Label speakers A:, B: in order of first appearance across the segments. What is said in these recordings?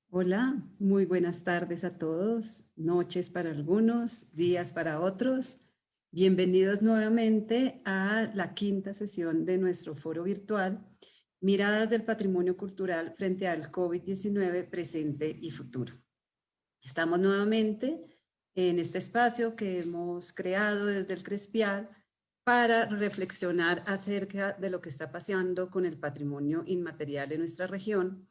A: Hola, muy buenas tardes a todos, noches para algunos, días para otros. Bienvenidos nuevamente a la quinta sesión de nuestro foro virtual, Miradas del Patrimonio Cultural frente al COVID-19 presente y futuro. Estamos nuevamente en este espacio que hemos creado desde el Crespial para reflexionar acerca de lo que está pasando con el patrimonio inmaterial en nuestra región,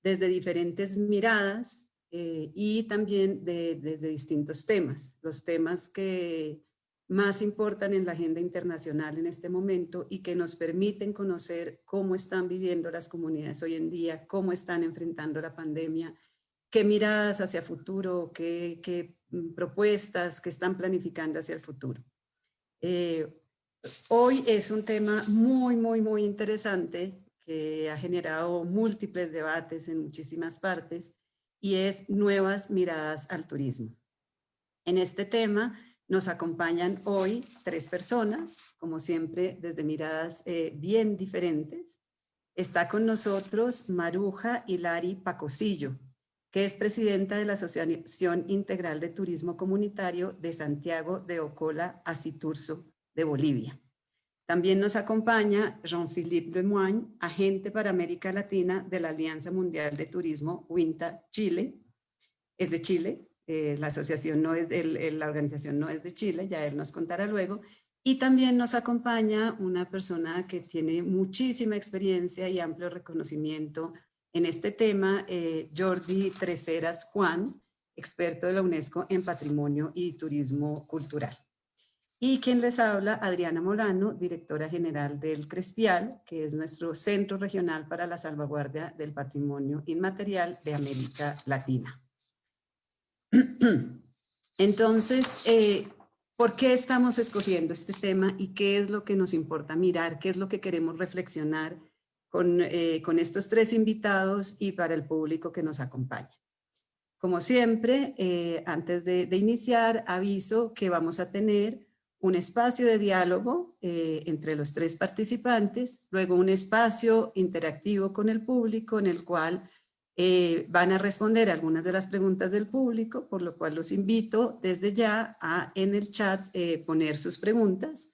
A: desde diferentes miradas y también desde distintos temas. Los temas que más importan en la agenda internacional en este momento y que nos permiten conocer cómo están viviendo las comunidades hoy en día, cómo están enfrentando la pandemia, qué miradas hacia futuro, qué propuestas que están planificando hacia el futuro. Hoy es un tema muy interesante que ha generado múltiples debates en muchísimas partes y es nuevas miradas al turismo. En este tema nos acompañan hoy 3 personas, como siempre desde miradas bien diferentes. Está con nosotros Maruja Hilari Pacosillo, que es presidenta de la Asociación Integral de Turismo Comunitario de Santiago de Ocola, Aciturso, de Bolivia. También nos acompaña Jean-Philippe Lemoine, agente para América Latina de la Alianza Mundial de Turismo, WINTA Chile. Es de Chile, la asociación no es la organización no es de Chile, ya él nos contará luego. Y también nos acompaña una persona que tiene muchísima experiencia y amplio reconocimiento en este tema, Jordi Treseras Juan, experto de la UNESCO en Patrimonio y Turismo Cultural. Y quien les habla, Adriana Molano, directora general del Crespial, que es nuestro Centro Regional para la Salvaguardia del Patrimonio Inmaterial de América Latina. Entonces, ¿por qué estamos escogiendo este tema y qué es lo que nos importa mirar, qué es lo que queremos reflexionar con estos 3 invitados y para el público que nos acompaña? Como siempre, antes de iniciar, aviso que vamos a tener un espacio de diálogo entre los 3 participantes, luego un espacio interactivo con el público en el cual van a responder algunas de las preguntas del público, por lo cual los invito desde ya a en el chat poner sus preguntas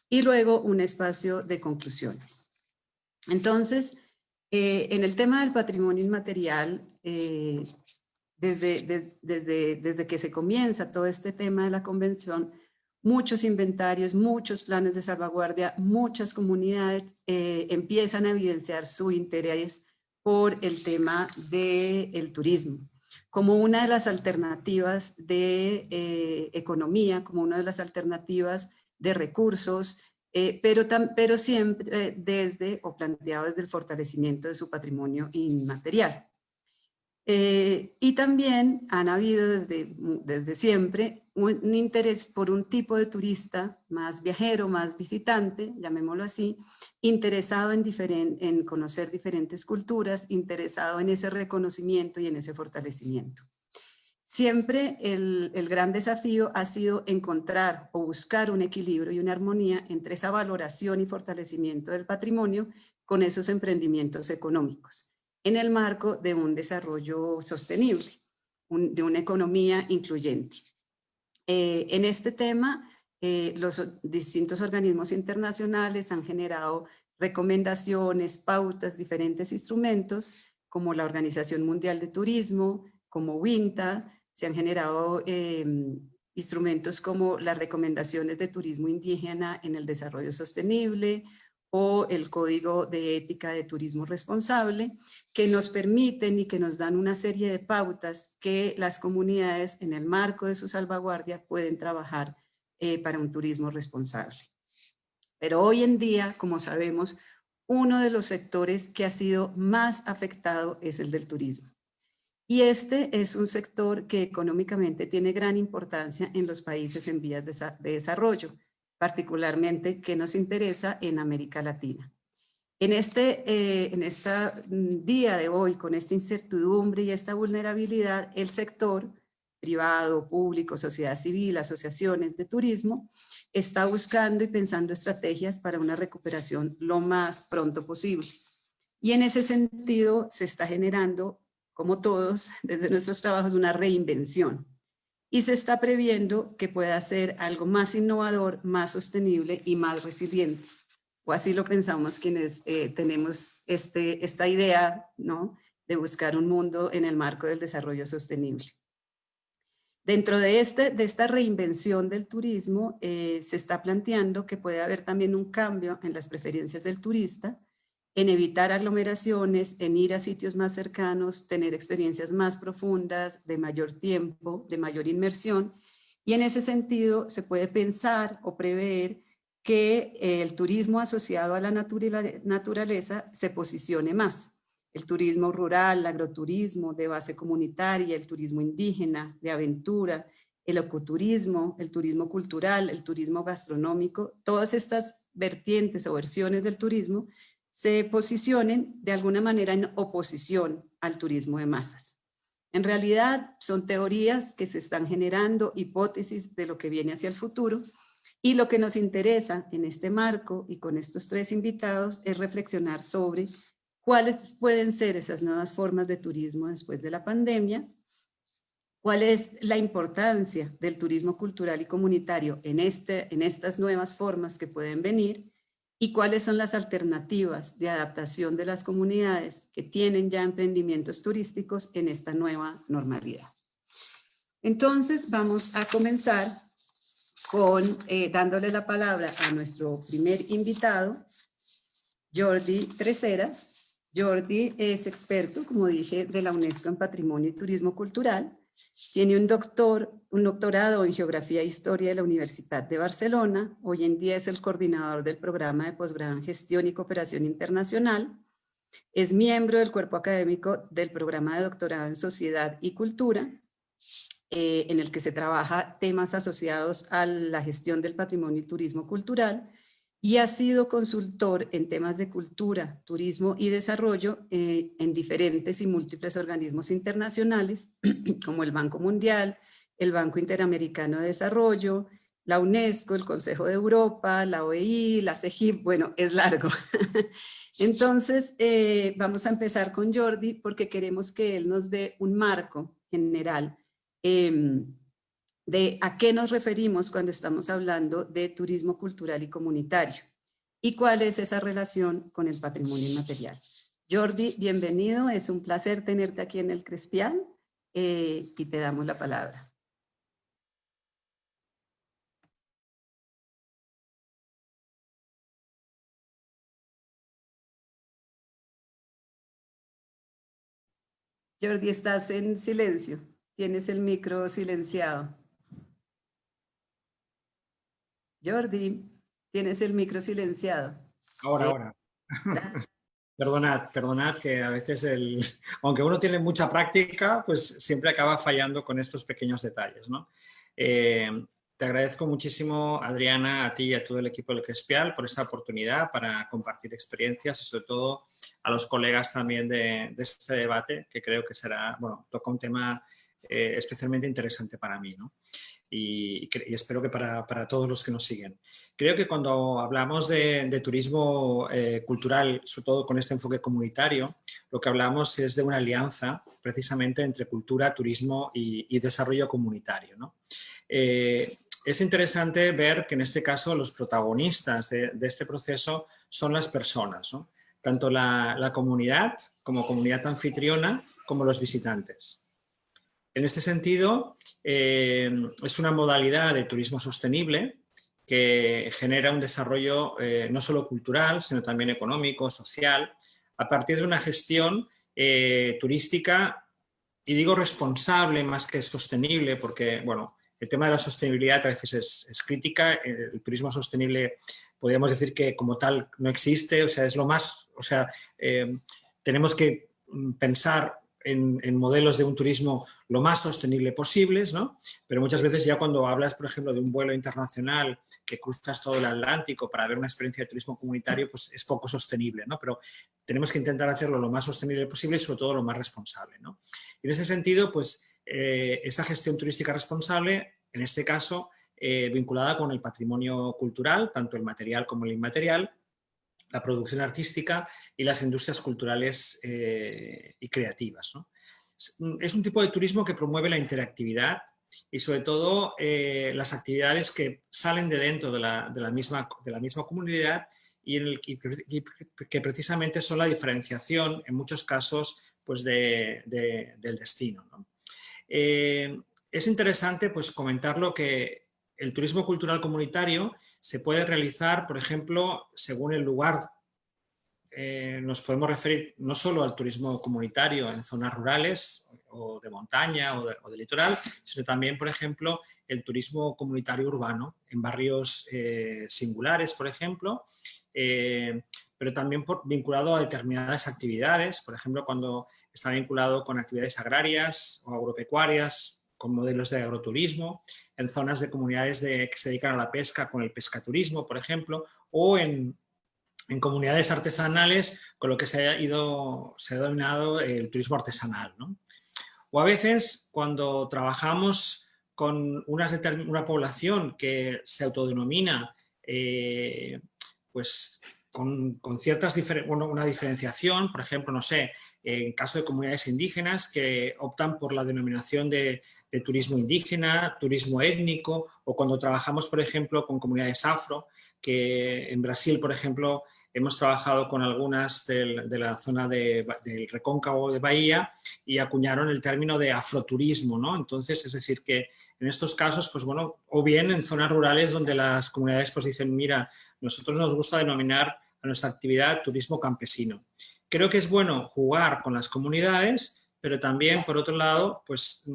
A: y luego un espacio de conclusiones. Entonces, en el tema del patrimonio inmaterial, desde que se comienza todo este tema de la convención, muchos inventarios, muchos planes de salvaguardia, muchas comunidades empiezan a evidenciar su interés por el tema del turismo, como una de las alternativas de economía, como una de las alternativas de recursos, pero siempre desde o planteado desde el fortalecimiento de su patrimonio inmaterial. Y también han habido desde siempre un interés por un tipo de turista más viajero, más visitante, llamémoslo así, interesado en conocer diferentes culturas, interesado en ese reconocimiento y en ese fortalecimiento. Siempre el gran desafío ha sido encontrar o buscar un equilibrio y una armonía entre esa valoración y fortalecimiento del patrimonio con esos emprendimientos económicos, en el marco de un desarrollo sostenible, de una economía incluyente. En este tema, los distintos organismos internacionales han generado recomendaciones, pautas, diferentes instrumentos, como la Organización Mundial de Turismo, como WINTA. Se han generado instrumentos como las recomendaciones de turismo indígena en el desarrollo sostenible o el Código de Ética de Turismo Responsable, que nos permiten y que nos dan una serie de pautas que las comunidades en el marco de su salvaguardia pueden trabajar para un turismo responsable. Pero hoy en día, como sabemos, uno de los sectores que ha sido más afectado es el del turismo. Y este es un sector que económicamente tiene gran importancia en los países en vías de desarrollo, particularmente que nos interesa en América Latina. En este día de hoy, con esta incertidumbre y esta vulnerabilidad, el sector privado, público, sociedad civil, asociaciones de turismo, está buscando y pensando estrategias para una recuperación lo más pronto posible. Y en ese sentido se está generando como todos, desde nuestros trabajos, una reinvención. Y se está previendo que pueda ser algo más innovador, más sostenible y más resiliente. O así lo pensamos quienes tenemos esta idea, ¿no?, de buscar un mundo en el marco del desarrollo sostenible. Dentro de esta reinvención del turismo, se está planteando que puede haber también un cambio en las preferencias del turista, en evitar aglomeraciones, en ir a sitios más cercanos, tener experiencias más profundas, de mayor tiempo, de mayor inmersión. Y en ese sentido se puede pensar o prever que el turismo asociado a la naturaleza se posicione más. El turismo rural, el agroturismo de base comunitaria, el turismo indígena, de aventura, el ecoturismo, el turismo cultural, el turismo gastronómico, todas estas vertientes o versiones del turismo se posicionen de alguna manera en oposición al turismo de masas. En realidad son teorías que se están generando, hipótesis de lo que viene hacia el futuro, y lo que nos interesa en este marco y con estos tres invitados es reflexionar sobre cuáles pueden ser esas nuevas formas de turismo después de la pandemia, cuál es la importancia del turismo cultural y comunitario en estas nuevas formas que pueden venir y cuáles son las alternativas de adaptación de las comunidades que tienen ya emprendimientos turísticos en esta nueva normalidad. Entonces vamos a comenzar con dándole la palabra a nuestro primer invitado, Jordi Treseras. Jordi es experto, como dije, de la UNESCO en Patrimonio y Turismo Cultural. Tiene un doctorado en Geografía e Historia de la Universidad de Barcelona. Hoy en día es el coordinador del programa de posgrado en Gestión y Cooperación Internacional. Es miembro del cuerpo académico del programa de doctorado en Sociedad y Cultura, en el que se trabaja temas asociados a la gestión del patrimonio y turismo cultural, y ha sido consultor en temas de cultura, turismo y desarrollo en diferentes y múltiples organismos internacionales, como el Banco Mundial, el Banco Interamericano de Desarrollo, la UNESCO, el Consejo de Europa, la OEI, la CEGIP, bueno, es largo. Entonces, vamos a empezar con Jordi porque queremos que él nos dé un marco general de a qué nos referimos cuando estamos hablando de turismo cultural y comunitario y cuál es esa relación con el patrimonio inmaterial. Jordi, bienvenido, es un placer tenerte aquí en el Crespial y te damos la palabra. Jordi, estás en silencio, tienes el micro silenciado. Jordi, tienes el micro silenciado.
B: Ahora. Perdonad que a veces, aunque uno tiene mucha práctica, pues siempre acaba fallando con estos pequeños detalles, ¿no? Te agradezco muchísimo, Adriana, a ti y a todo el equipo del Crespial por esta oportunidad para compartir experiencias y sobre todo a los colegas también de este debate, que creo que será, bueno, toca un tema especialmente interesante para mí, ¿no? Y espero que para todos los que nos siguen. Creo que cuando hablamos de turismo cultural, sobre todo con este enfoque comunitario, lo que hablamos es de una alianza precisamente entre cultura, turismo y desarrollo comunitario, ¿no? Es interesante ver que en este caso los protagonistas de este proceso son las personas, ¿no? Tanto la comunidad como comunidad anfitriona como los visitantes. En este sentido, es una modalidad de turismo sostenible que genera un desarrollo no solo cultural, sino también económico, social, a partir de una gestión turística, y digo responsable más que sostenible, porque bueno, el tema de la sostenibilidad a veces es crítica. El turismo sostenible podríamos decir que como tal no existe, o sea, es lo más, o sea, tenemos que pensar en modelos de un turismo lo más sostenible posibles, ¿no? Pero muchas veces ya cuando hablas, por ejemplo, de un vuelo internacional que cruzas todo el Atlántico para ver una experiencia de turismo comunitario, pues es poco sostenible, ¿no? Pero tenemos que intentar hacerlo lo más sostenible posible y sobre todo lo más responsable, ¿no? Y en ese sentido, pues esa gestión turística responsable, en este caso, vinculada con el patrimonio cultural, tanto el material como el inmaterial, la producción artística y las industrias culturales y creativas, ¿no? es un tipo de turismo que promueve la interactividad y sobre todo las actividades que salen de dentro de la misma comunidad y que precisamente son la diferenciación, en muchos casos, pues del destino, ¿no? Es interesante pues, comentarlo que el turismo cultural comunitario se puede realizar, por ejemplo, según el lugar. Nos podemos referir no solo al turismo comunitario en zonas rurales o de montaña o de litoral, sino también, por ejemplo, el turismo comunitario urbano en barrios singulares, por ejemplo, pero también vinculado a determinadas actividades, por ejemplo, cuando está vinculado con actividades agrarias o agropecuarias, con modelos de agroturismo, en zonas de comunidades que se dedican a la pesca con el pescaturismo, por ejemplo, o en comunidades artesanales con lo que se ha denominado el turismo artesanal, ¿no? O a veces cuando trabajamos con una población que se autodenomina pues con ciertas una diferenciación, por ejemplo, no sé, en caso de comunidades indígenas que optan por la denominación de turismo indígena, turismo étnico, o cuando trabajamos, por ejemplo, con comunidades afro, que en Brasil, por ejemplo, hemos trabajado con algunas de la zona del Recóncavo de Bahía y acuñaron el término de afroturismo, ¿no? Entonces, es decir, que en estos casos, pues bueno, o bien en zonas rurales donde las comunidades pues dicen, mira, nosotros nos gusta denominar a nuestra actividad turismo campesino. Creo que es bueno jugar con las comunidades, pero también, por otro lado, pues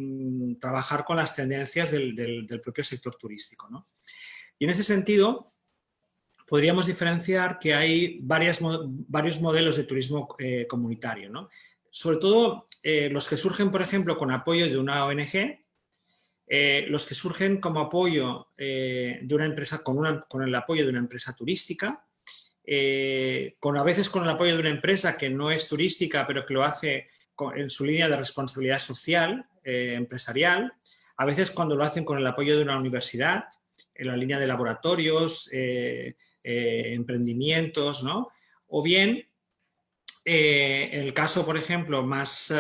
B: trabajar con las tendencias del propio sector turístico, ¿no? Y en ese sentido, podríamos diferenciar que hay varios modelos de turismo comunitario, ¿no? Sobre todo los que surgen, por ejemplo, con apoyo de una ONG, los que surgen como apoyo de una empresa, con el apoyo de una empresa turística, a veces con el apoyo de una empresa que no es turística, pero que lo hace en su línea de responsabilidad social, empresarial, a veces cuando lo hacen con el apoyo de una universidad, en la línea de laboratorios, emprendimientos, ¿no? O bien, en el caso, por ejemplo, más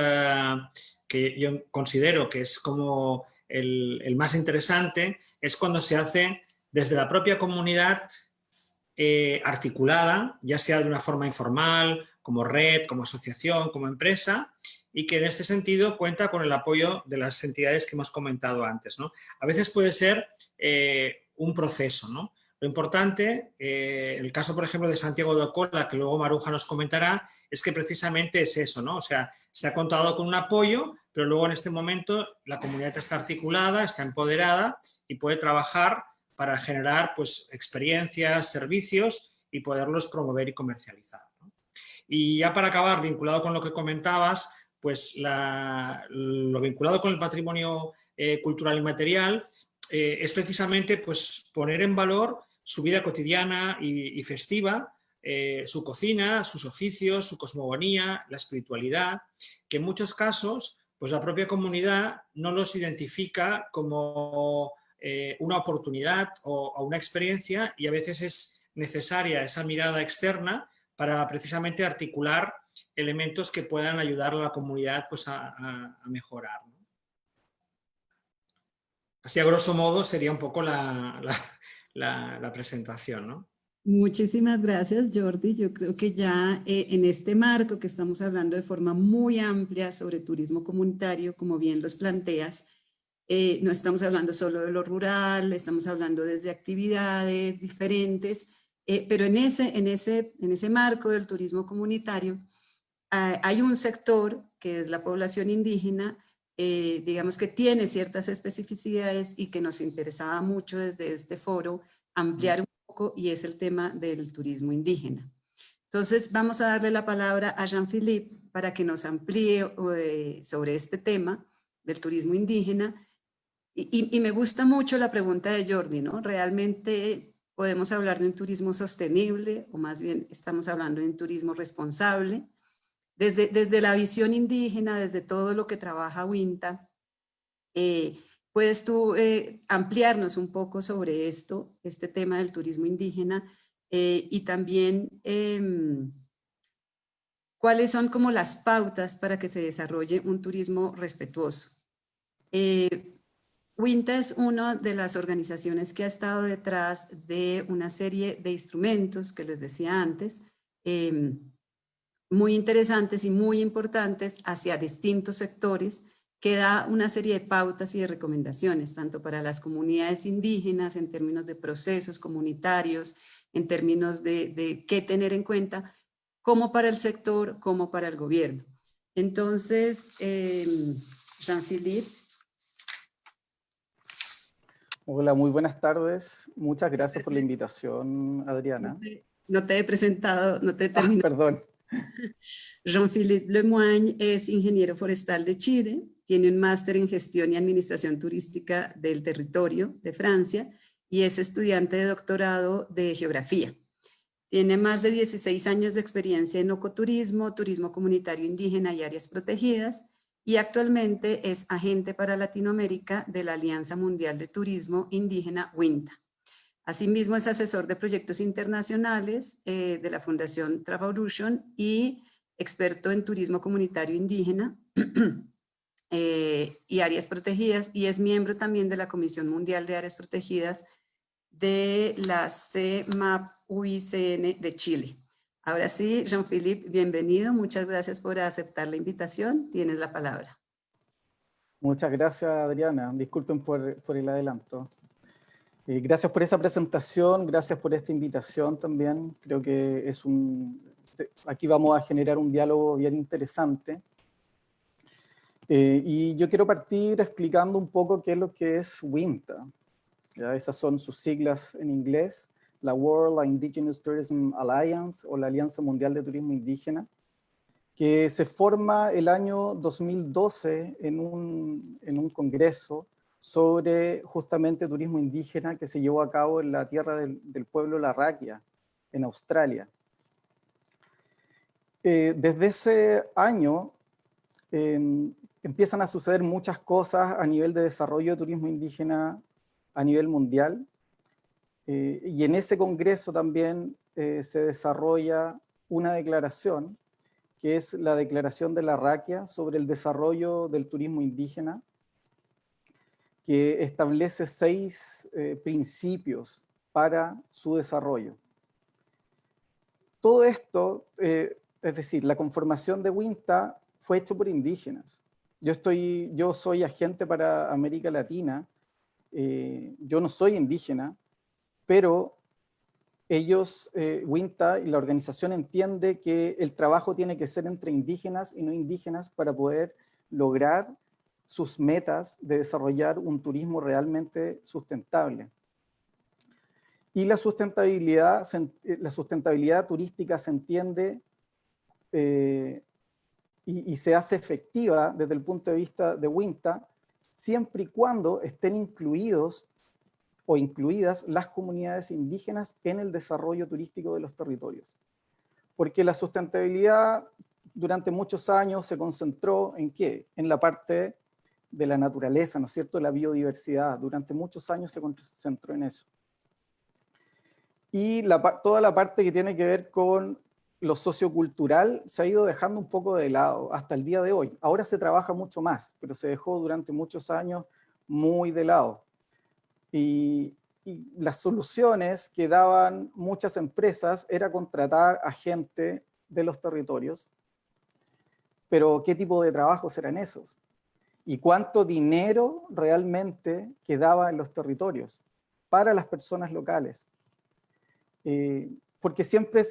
B: que yo considero que es como el más interesante, es cuando se hace desde la propia comunidad articulada, ya sea de una forma informal, como red, como asociación, como empresa, y que en este sentido cuenta con el apoyo de las entidades que hemos comentado antes, ¿no? A veces puede ser un proceso, ¿no? Lo importante, el caso, por ejemplo, de Santiago de Ocola, que luego Maruja nos comentará, es que precisamente es eso, ¿no? O sea, se ha contado con un apoyo, pero luego en este momento la comunidad está articulada, está empoderada y puede trabajar para generar pues, experiencias, servicios y poderlos promover y comercializar, ¿no? Y ya para acabar, vinculado con lo que comentabas, pues lo vinculado con el patrimonio cultural y material es precisamente pues, poner en valor su vida cotidiana y festiva, su cocina, sus oficios, su cosmogonía, la espiritualidad, que en muchos casos pues, la propia comunidad no los identifica como una oportunidad o una experiencia, y a veces es necesaria esa mirada externa para precisamente articular elementos que puedan ayudar a la comunidad pues, a mejorar, ¿no? Así, a grosso modo, sería un poco la presentación, ¿no?
A: Muchísimas gracias, Jordi. Yo creo que ya en este marco que estamos hablando de forma muy amplia sobre turismo comunitario, como bien los planteas, no estamos hablando solo de lo rural, estamos hablando desde actividades diferentes, pero en ese marco del turismo comunitario hay un sector que es la población indígena, digamos que tiene ciertas especificidades y que nos interesaba mucho desde este foro ampliar un poco, y es el tema del turismo indígena. Entonces vamos a darle la palabra a Jean-Philippe para que nos amplíe sobre este tema del turismo indígena. Y me gusta mucho la pregunta de Jordi, ¿no? ¿Realmente podemos hablar de un turismo sostenible o más bien estamos hablando de un turismo responsable? Desde la visión indígena, desde todo lo que trabaja WINTA, ¿puedes tú ampliarnos un poco sobre este tema del turismo indígena? Y también, ¿Cuáles son como las pautas para que se desarrolle un turismo respetuoso? WINTA es una de las organizaciones que ha estado detrás de una serie de instrumentos que les decía antes, muy interesantes y muy importantes hacia distintos sectores, que da una serie de pautas y de recomendaciones, tanto para las comunidades indígenas en términos de procesos comunitarios, en términos de qué tener en cuenta, como para el sector, como para el gobierno. Entonces, Jean-Philippe.
C: Hola, muy buenas tardes. Muchas gracias por la invitación, Adriana.
A: No te he presentado, no te he terminado.
C: Perdón.
A: Jean-Philippe Lemoigne es ingeniero forestal de Chile, tiene un máster en gestión y administración turística del territorio de Francia y es estudiante de doctorado de geografía. Tiene más de 16 años de experiencia en ecoturismo, turismo comunitario indígena y áreas protegidas, y actualmente es agente para Latinoamérica de la Alianza Mundial de Turismo Indígena WINTA. Asimismo es asesor de proyectos internacionales de la Fundación Travolution y experto en turismo comunitario indígena y áreas protegidas, y es miembro también de la Comisión Mundial de Áreas Protegidas de la CMAP-UICN de Chile. Ahora sí, Jean-Philippe, bienvenido. Muchas gracias por aceptar la invitación. Tienes la palabra.
C: Muchas gracias, Adriana. Disculpen por el adelanto. Gracias por esa presentación, gracias por esta invitación también. Creo que aquí vamos a generar un diálogo bien interesante. Y yo quiero partir explicando un poco qué es lo que es WINTA. ¿Ya? Esas son sus siglas en inglés, la World Indigenous Tourism Alliance o la Alianza Mundial de Turismo Indígena, que se forma el año 2012 en un congreso sobre justamente turismo indígena que se llevó a cabo en la tierra del pueblo Larraquia, en Australia. Desde ese año empiezan a suceder muchas cosas a nivel de desarrollo de turismo indígena a nivel mundial, y en ese congreso también se desarrolla una declaración, que es la Declaración de Larraquia sobre el desarrollo del turismo indígena, que establece 6 principios para su desarrollo. Todo esto, es decir, la conformación de WINTA fue hecho por indígenas. Yo soy agente para América Latina, yo no soy indígena, pero ellos, WINTA y la organización entiende que el trabajo tiene que ser entre indígenas y no indígenas para poder lograr sus metas de desarrollar un turismo realmente sustentable. Y la sustentabilidad turística se entiende y se hace efectiva desde el punto de vista de WINTA siempre y cuando estén incluidos o incluidas las comunidades indígenas en el desarrollo turístico de los territorios. Porque la sustentabilidad durante muchos años se concentró ¿en qué? En la parte de la naturaleza, ¿no es cierto? La biodiversidad. Durante muchos años se concentró en eso. Y toda la parte que tiene que ver con lo sociocultural se ha ido dejando un poco de lado hasta el día de hoy. Ahora se trabaja mucho más, pero se dejó durante muchos años muy de lado. Y las soluciones que daban muchas empresas era contratar a gente de los territorios. Pero ¿qué tipo de trabajos eran esos? ¿Y cuánto dinero realmente quedaba en los territorios para las personas locales? Porque siempre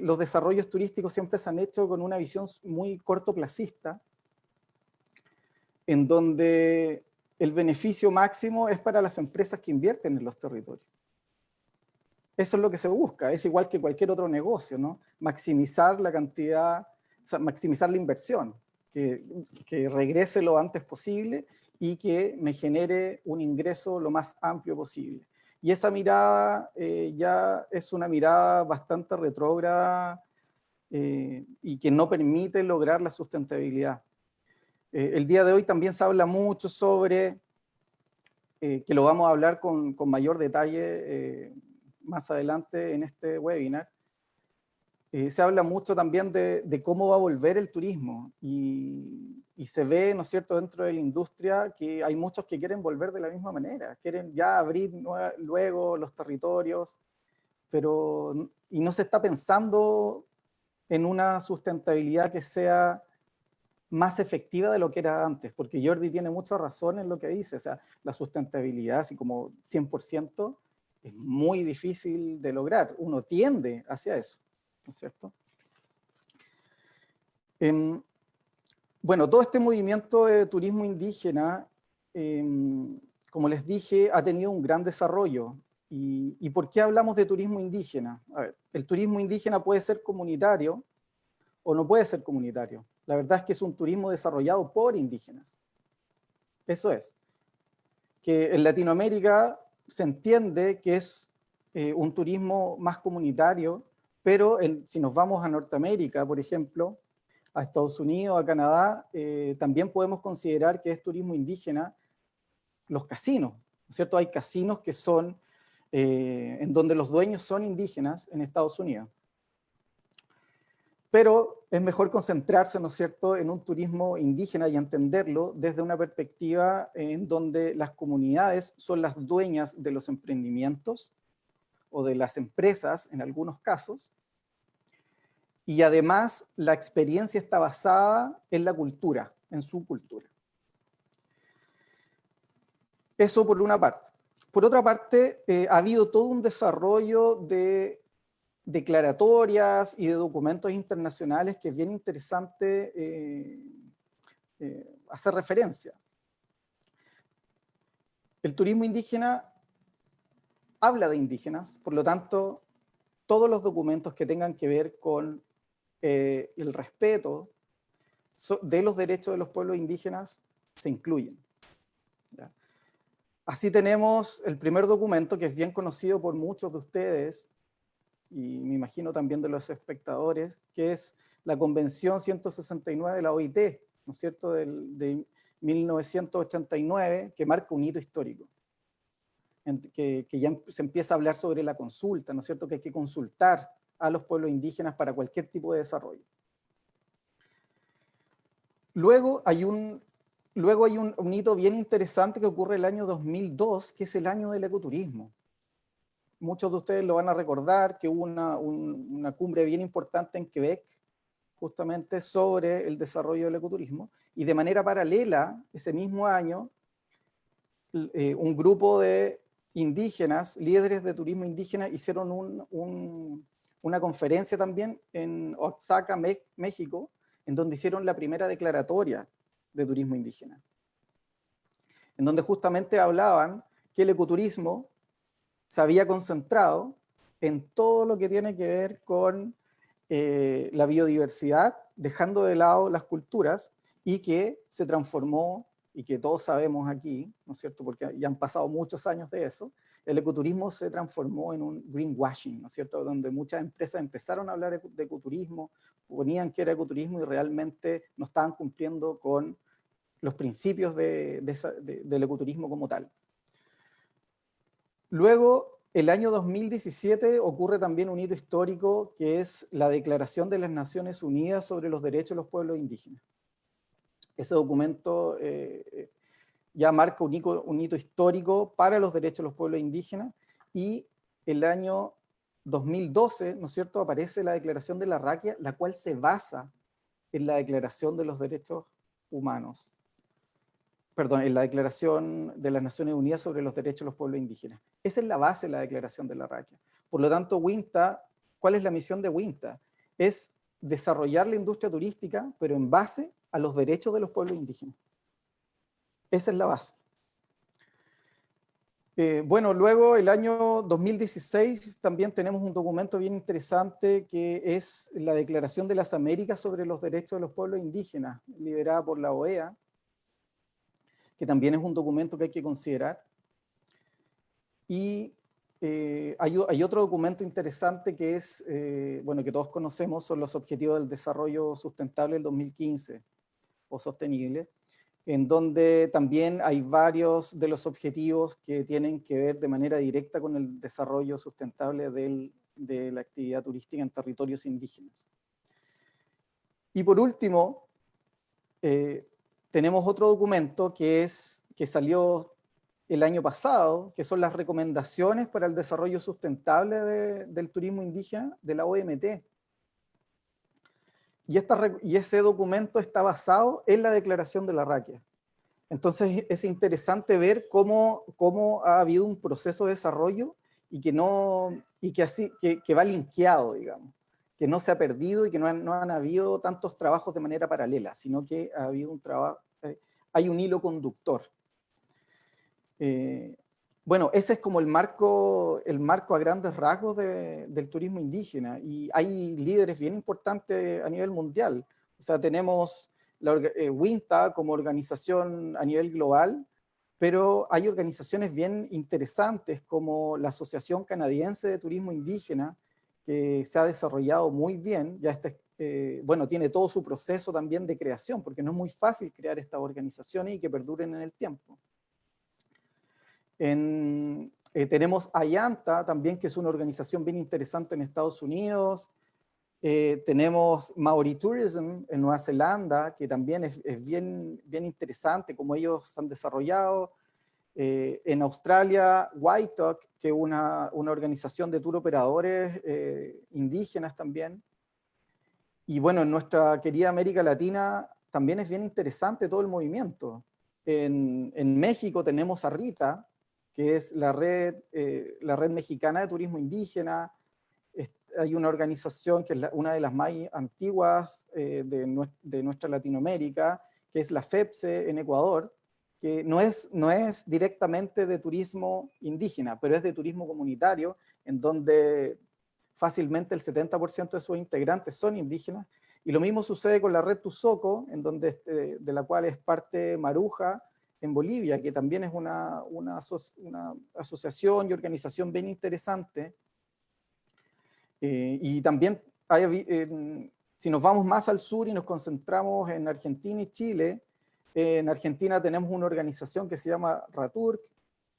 C: los desarrollos turísticos siempre se han hecho con una visión muy cortoplacista, en donde el beneficio máximo es para las empresas que invierten en los territorios. Eso es lo que se busca, es igual que cualquier otro negocio, ¿no? Maximizar la cantidad, o sea, maximizar la inversión, que regrese lo antes posible y que me genere un ingreso lo más amplio posible. Y esa mirada ya es una mirada bastante retrógrada y que no permite lograr la sustentabilidad. El día de hoy también se habla mucho sobre, que lo vamos a hablar con mayor detalle más adelante en este webinar, Se habla mucho también de cómo va a volver el turismo y se ve, ¿no es cierto?, dentro de la industria que hay muchos que quieren volver de la misma manera, quieren ya abrir luego los territorios, y no se está pensando en una sustentabilidad que sea más efectiva de lo que era antes, porque Jordi tiene mucha razón en lo que dice, o sea, la sustentabilidad, así como 100%, es muy difícil de lograr, uno tiende hacia eso, ¿no es cierto? Bueno, todo este movimiento de turismo indígena, como les dije, ha tenido un gran desarrollo. ¿Y por qué hablamos de turismo indígena? A ver, el turismo indígena puede ser comunitario o no puede ser comunitario. La verdad es que es un turismo desarrollado por indígenas. Eso es. Que en Latinoamérica se entiende que es un turismo más comunitario, pero si nos vamos a Norteamérica, por ejemplo, a Estados Unidos, a Canadá, también podemos considerar que es turismo indígena los casinos, ¿no es cierto? Hay casinos que son, en donde los dueños son indígenas en Estados Unidos. Pero es mejor concentrarse, ¿no es cierto?, en un turismo indígena y entenderlo desde una perspectiva en donde las comunidades son las dueñas de los emprendimientos o de las empresas en algunos casos, y además la experiencia está basada en la cultura, en su cultura. Eso por una parte. Por otra parte, ha habido todo un desarrollo de declaratorias y de documentos internacionales que es bien interesante hacer referencia. El turismo indígena habla de indígenas, por lo tanto, todos los documentos que tengan que ver con el respeto de los derechos de los pueblos indígenas se incluyen. ¿Ya? Así tenemos el primer documento, que es bien conocido por muchos de ustedes, y me imagino también de los espectadores, que es la Convención 169 de la OIT, ¿no es cierto?, de 1989, que marca un hito histórico, que ya se empieza a hablar sobre la consulta, ¿no es cierto?, que hay que consultar a los pueblos indígenas para cualquier tipo de desarrollo. Luego hay un hito bien interesante que ocurre el año 2002, que es el año del ecoturismo. Muchos de ustedes lo van a recordar, que hubo una cumbre bien importante en Quebec, justamente sobre el desarrollo del ecoturismo, y de manera paralela, ese mismo año, un grupo de indígenas, líderes de turismo indígena, hicieron una conferencia también en Oaxaca, México, en donde hicieron la primera declaratoria de turismo indígena, en donde justamente hablaban que el ecoturismo se había concentrado en todo lo que tiene que ver con la biodiversidad, dejando de lado las culturas, y que se transformó, y que todos sabemos aquí, ¿no es cierto?, porque ya han pasado muchos años de eso, el ecoturismo se transformó en un greenwashing, ¿no es cierto?, donde muchas empresas empezaron a hablar de ecoturismo, ponían que era ecoturismo y realmente no estaban cumpliendo con los principios del ecoturismo como tal. Luego, el año 2017 ocurre también un hito histórico, que es la Declaración de las Naciones Unidas sobre los Derechos de los Pueblos Indígenas. Ese documento ya marca un hito histórico para los derechos de los pueblos indígenas, y el año 2012, ¿no es cierto?, aparece la Declaración de la Raquia, la cual se basa en la Declaración de los Derechos Humanos. Perdón, en la Declaración de las Naciones Unidas sobre los Derechos de los Pueblos Indígenas. Esa es la base de la Declaración de la Raquia. Por lo tanto, WINTA, ¿cuál es la misión de WINTA? Es desarrollar la industria turística, pero en base a los derechos de los pueblos indígenas. Esa es la base. Bueno, luego el año 2016 también tenemos un documento bien interesante, que es la Declaración de las Américas sobre los Derechos de los Pueblos Indígenas, liderada por la OEA, que también es un documento que hay que considerar. Y hay otro documento interesante que es, bueno, que todos conocemos, son los Objetivos del Desarrollo Sustentable del 2015, o sostenible, en donde también hay varios de los objetivos que tienen que ver de manera directa con el desarrollo sustentable del de la actividad turística en territorios indígenas. Y por último, tenemos otro documento que salió el año pasado, que son las recomendaciones para el desarrollo sustentable del turismo indígena de la OMT. Y ese documento está basado en la Declaración de la Raquia. Entonces es interesante ver cómo ha habido un proceso de desarrollo y que va linkeado, digamos, que no se ha perdido y que no han habido tantos trabajos de manera paralela, sino que ha habido un trabajo, hay un hilo conductor. Bueno, ese es como el marco a grandes rasgos del turismo indígena, y hay líderes bien importantes a nivel mundial. O sea, tenemos WINTA como organización a nivel global, pero hay organizaciones bien interesantes como la Asociación Canadiense de Turismo Indígena, que se ha desarrollado muy bien, bueno, tiene todo su proceso también de creación, porque no es muy fácil crear estas organizaciones y que perduren en el tiempo. Tenemos Ayanta también, que es una organización bien interesante en Estados Unidos. Tenemos Maori Tourism en Nueva Zelanda, que también es bien interesante como ellos han desarrollado. En Australia, Waitok, que es una organización de tour operadores indígenas también. Y bueno, en nuestra querida América Latina también es bien interesante todo el movimiento. En México tenemos a RITA, que es la red mexicana de turismo indígena. Hay una organización que es una de las más antiguas de nuestra Latinoamérica, que es la FEPSE en Ecuador, que no es directamente de turismo indígena, pero es de turismo comunitario, en donde fácilmente el 70% de sus integrantes son indígenas. Y lo mismo sucede con la red Tuzoco, de la cual es parte Maruja, en Bolivia, que también es una asociación y organización bien interesante. Y también, si nos vamos más al sur y nos concentramos en Argentina y Chile, en Argentina tenemos una organización que se llama RATURC,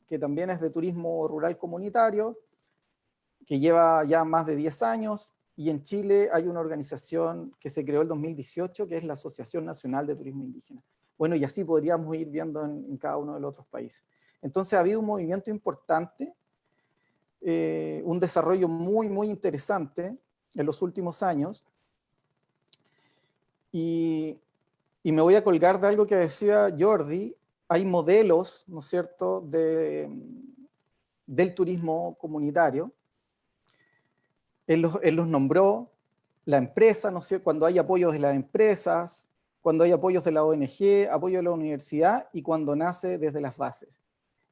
C: que también es de turismo rural comunitario, que lleva ya más de 10 años, y en Chile hay una organización que se creó en el 2018, que es la Asociación Nacional de Turismo Indígena. Bueno, y así podríamos ir viendo en cada uno de los otros países. Entonces ha habido un movimiento importante, un desarrollo muy, muy interesante en los últimos años, y me voy a colgar de algo que decía Jordi. Hay modelos, ¿no es cierto?, del turismo comunitario. Él los nombró, la empresa, ¿no es cierto?, cuando hay apoyos de las empresas, cuando hay apoyos de la ONG, apoyo de la universidad, y cuando nace desde las bases.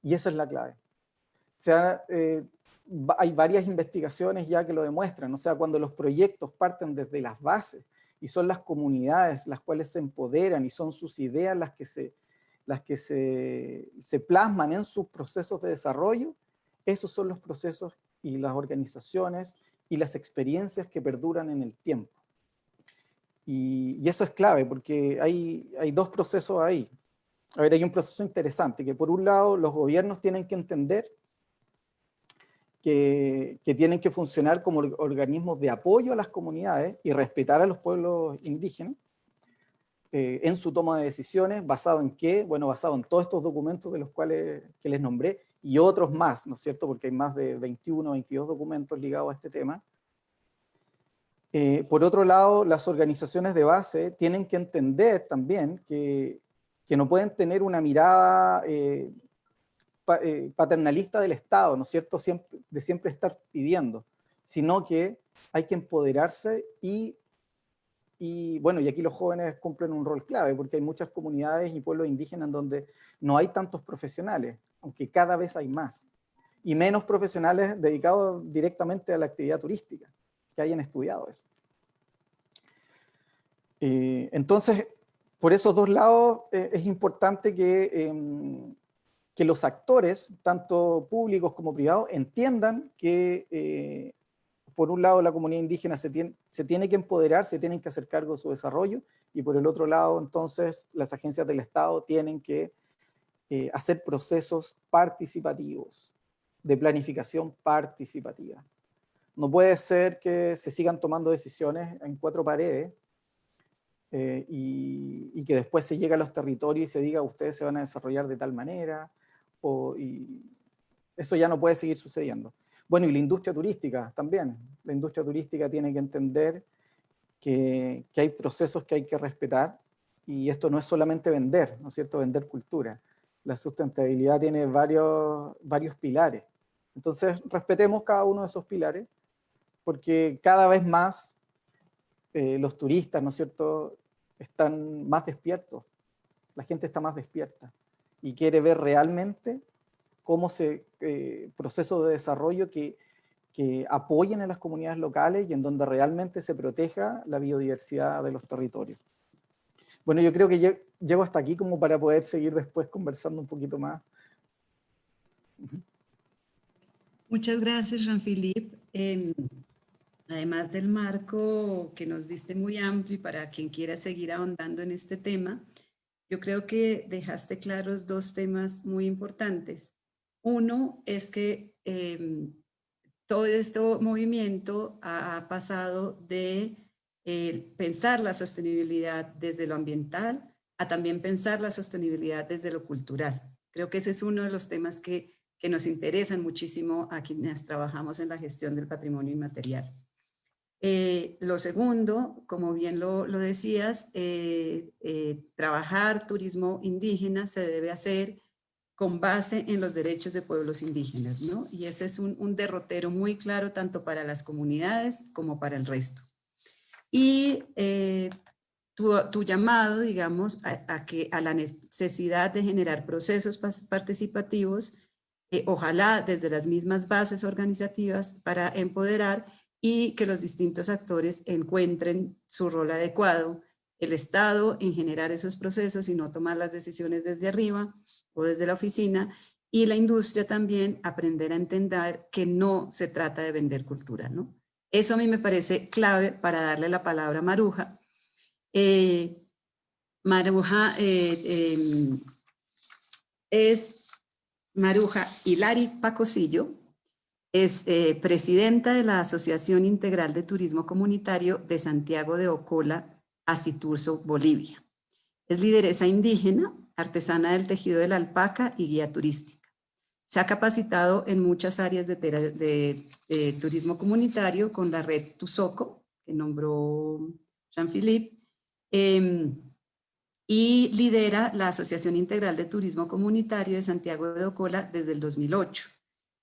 C: Y esa es la clave. O sea, hay varias investigaciones ya que lo demuestran. O sea, cuando los proyectos parten desde las bases y son las comunidades las cuales se empoderan y son sus ideas las que se plasman en sus procesos de desarrollo, esos son los procesos y las organizaciones y las experiencias que perduran en el tiempo. Y eso es clave, porque hay dos procesos ahí. A ver, hay un proceso interesante, que por un lado los gobiernos tienen que entender que tienen que funcionar como organismos de apoyo a las comunidades y respetar a los pueblos indígenas en su toma de decisiones. ¿Basado en qué? Bueno, basado en todos estos documentos de los cuales que les nombré, y otros más, ¿no es cierto?, porque hay más de 21 o 22 documentos ligados a este tema. Por otro lado, las organizaciones de base tienen que entender también que no pueden tener una mirada paternalista del Estado, ¿no es cierto?, de siempre estar pidiendo, sino que hay que empoderarse y bueno, y aquí los jóvenes cumplen un rol clave, porque hay muchas comunidades y pueblos indígenas en donde no hay tantos profesionales, aunque cada vez hay más, y menos profesionales dedicados directamente a la actividad turística, que hayan estudiado eso. Entonces, por esos dos lados es importante que los actores, tanto públicos como privados, entiendan que, por un lado, la comunidad indígena se tiene que empoderar, se tienen que hacer cargo de su desarrollo, y por el otro lado, entonces, las agencias del Estado tienen que hacer procesos participativos, de planificación participativa. No puede ser que se sigan tomando decisiones en cuatro paredes y que después se llegue a los territorios y se diga ustedes se van a desarrollar de tal manera, y eso ya no puede seguir sucediendo. Bueno, y la industria turística también. La industria turística tiene que entender que hay procesos que hay que respetar, y esto no es solamente vender, ¿no es cierto? Vender cultura. La sustentabilidad tiene varios pilares. Entonces, respetemos cada uno de esos pilares, porque cada vez más los turistas, ¿no es cierto?, están más despiertos. La gente está más despierta y quiere ver realmente cómo procesos de desarrollo que apoyen a las comunidades locales y en donde realmente se proteja la biodiversidad de los territorios. Bueno, yo creo que llego hasta aquí como para poder seguir después conversando un poquito más.
A: Muchas gracias, Jean-Philippe. Además del marco que nos diste muy amplio y para quien quiera seguir ahondando en este tema, yo creo que dejaste claros dos temas muy importantes. Uno es que todo este movimiento ha pasado de pensar la sostenibilidad desde lo ambiental a también pensar la sostenibilidad desde lo cultural. Creo que ese es uno de los temas que nos interesan muchísimo a quienes trabajamos en la gestión del patrimonio inmaterial. Lo segundo, como bien lo decías, trabajar turismo indígena se debe hacer con base en los derechos de pueblos indígenas, ¿no? Y ese es un derrotero muy claro tanto para las comunidades como para el resto. Y tu llamado, digamos, a la necesidad de generar procesos participativos, ojalá desde las mismas bases organizativas para empoderar y que los distintos actores encuentren su rol adecuado, el Estado en generar esos procesos y no tomar las decisiones desde arriba o desde la oficina, y la industria también aprender a entender que no se trata de vender cultura, ¿no? Eso a mí me parece clave para darle la palabra a Maruja. Maruja es Maruja Hilari Pacosillo, es presidenta de la Asociación Integral de Turismo Comunitario de Santiago de Ocola, Asiturso, Bolivia. Es lideresa indígena, artesana del tejido de la alpaca y guía turística. Se ha capacitado en muchas áreas de turismo comunitario con la red Tusoco, que nombró Jean-Philippe, y lidera la Asociación Integral de Turismo Comunitario de Santiago de Ocola desde el 2008,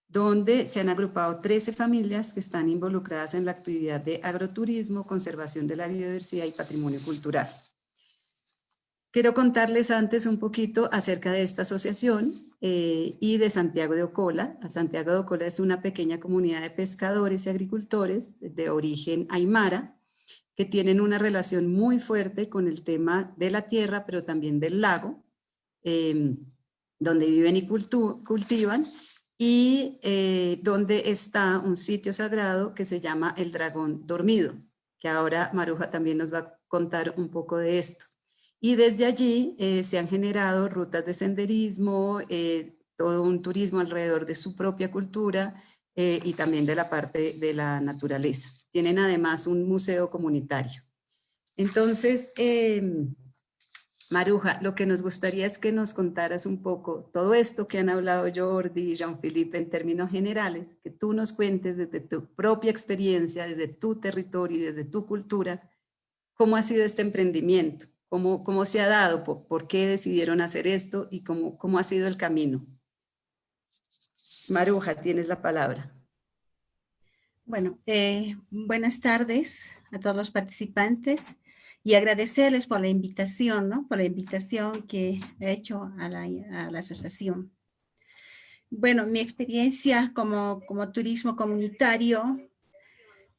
A: donde se han agrupado 13 familias que están involucradas en la actividad de agroturismo, conservación de la biodiversidad y patrimonio cultural. Quiero contarles antes un poquito acerca de esta asociación y de Santiago de Ocola. Santiago de Ocola es una pequeña comunidad de pescadores y agricultores de origen aymara que tienen una relación muy fuerte con el tema de la tierra, pero también del lago, donde viven y cultivan, y donde está un sitio sagrado que se llama el Dragón Dormido, que ahora Maruja también nos va a contar un poco de esto. Y desde allí se han generado rutas de senderismo, todo un turismo alrededor de su propia cultura y también de la parte de la naturaleza. Tienen además un museo comunitario. Entonces, Maruja, lo que nos gustaría es que nos contaras un poco todo esto que han hablado Jordi y Jean-Philippe en términos generales, que tú nos cuentes desde tu propia experiencia, desde tu territorio y desde tu cultura, cómo ha sido este emprendimiento, cómo se ha dado, por qué decidieron hacer esto y cómo ha sido el camino. Maruja, tienes la palabra.
D: Bueno, buenas tardes a todos los participantes y agradecerles por la invitación, ¿no? Por la invitación que he hecho a la asociación. Bueno, mi experiencia como turismo comunitario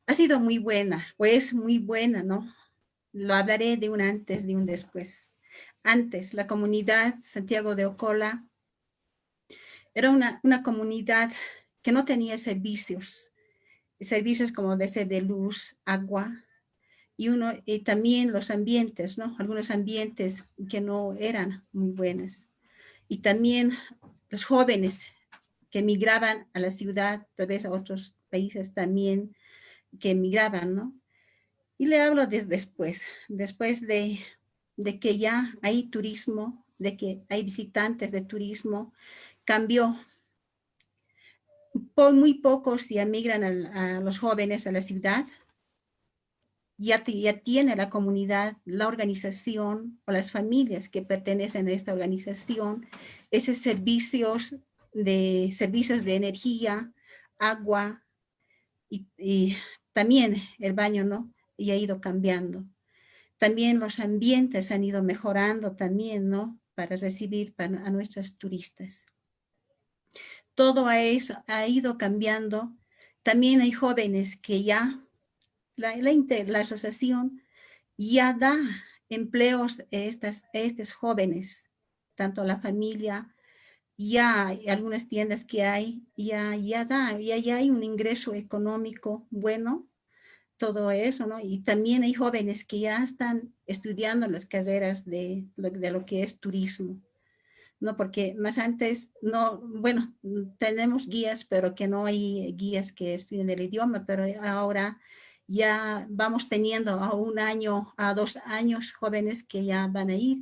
D: ha sido muy buena, o es muy buena, ¿no? Lo hablaré de un antes, de un después. Antes, la comunidad Santiago de Ocola era una comunidad que no tenía servicios como de luz, agua, y también los ambientes, ¿no? Algunos ambientes que no eran muy buenos. Y también los jóvenes que migraban a la ciudad, tal vez a otros países, también que emigraban, ¿no? Y le hablo de después de que ya hay turismo, de que hay visitantes de turismo, cambió. Muy pocos ya migran a los jóvenes a la ciudad. Ya tiene la comunidad, la organización o las familias que pertenecen a esta organización, esos servicios de energía, agua y también el baño, ¿no? Y ha ido cambiando. También los ambientes han ido mejorando también, ¿no? Para recibir a nuestros turistas. Todo ha ido cambiando. También hay jóvenes que ya, la asociación ya da empleos a estos jóvenes, tanto a la familia, ya hay algunas tiendas que hay, ya hay un ingreso económico bueno, todo eso, ¿no? Y también hay jóvenes que ya están estudiando las carreras de lo que es turismo, ¿no? Porque más antes, no, bueno, tenemos guías, pero que no hay guías que estudien el idioma, pero ahora ya vamos teniendo a 1 año, a 2 años jóvenes que ya van a ir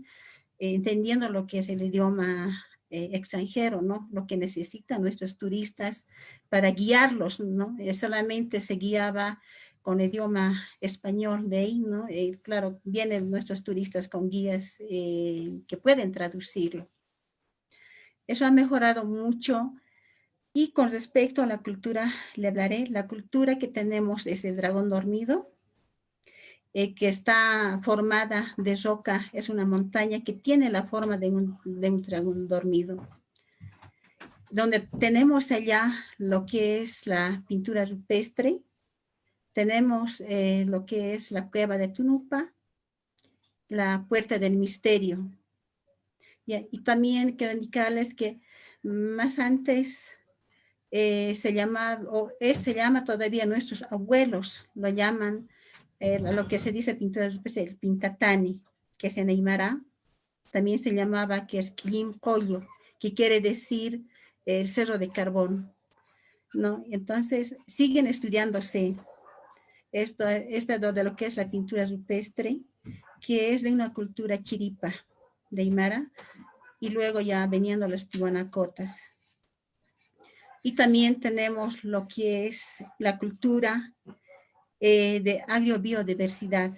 D: entendiendo lo que es el idioma extranjero, ¿no? Lo que necesitan nuestros turistas para guiarlos, ¿no? Solamente se guiaba con idioma español de ahí, ¿no? Claro, vienen nuestros turistas con guías que pueden traducirlo. Eso ha mejorado mucho. Y con respecto a la cultura, le hablaré. La cultura que tenemos es el dragón dormido, que está formada de roca, es una montaña que tiene la forma de un dragón dormido. Donde tenemos allá lo que es la pintura rupestre, tenemos lo que es la cueva de Tunupa, la puerta del misterio. Y también quiero indicarles que más antes se llama todavía, nuestros abuelos lo llaman, lo que se dice pintura rupestre, el pintatani, que es en Aymara. También se llamaba que es Quillimcollo, que quiere decir el cerro de carbón, ¿no? Entonces siguen estudiándose esto de lo que es la pintura rupestre, que es de una cultura chiripa de Aymara, y luego ya veniendo los tiwanacotas. Y también tenemos lo que es la cultura de agrobiodiversidad.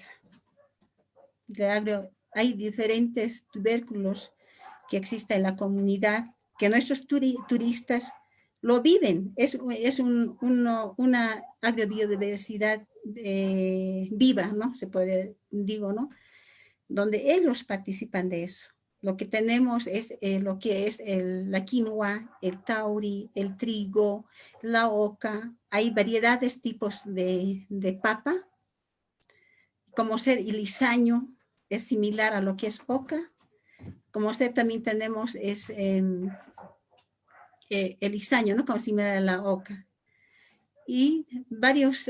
D: Hay diferentes tubérculos que existen en la comunidad, que nuestros turistas lo viven. Es una agrobiodiversidad viva, ¿no? Se puede, digo, ¿no? Donde ellos participan de eso. Lo que tenemos es lo que es la quinoa, el tauri, el trigo, la oca. Hay variedades, tipos de papa, como ser ilisaño, es similar a lo que es oca. Como ser también tenemos es el ilisaño, ¿no? Como similar a la oca. Y varios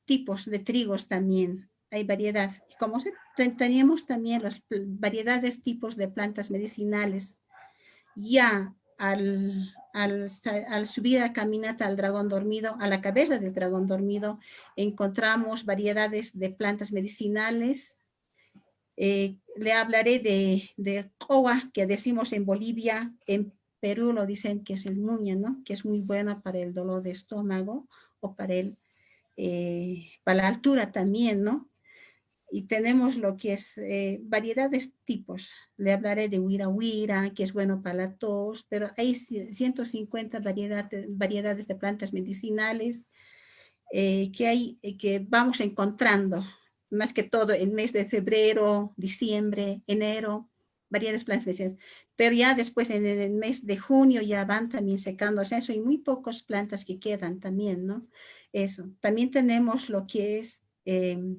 D: tipos de trigos también. Hay variedad. Como teníamos también las variedades, tipos de plantas medicinales. Ya al subir a caminata al dragón dormido, a la cabeza del dragón dormido, encontramos variedades de plantas medicinales. Le hablaré de coa, que decimos en Bolivia, en Perú lo dicen que es el muña, ¿no? Que es muy buena para el dolor de estómago o para la altura también, ¿no? Y tenemos lo que es variedades tipos. Le hablaré de huira huira, que es bueno para la tos, pero hay 150 variedades de plantas medicinales que vamos encontrando, más que todo el mes de febrero, diciembre, enero, variedades plantas medicinales. Pero ya después en el mes de junio ya van también secándose eso, y muy pocas plantas que quedan también, ¿no? Eso. También tenemos lo que es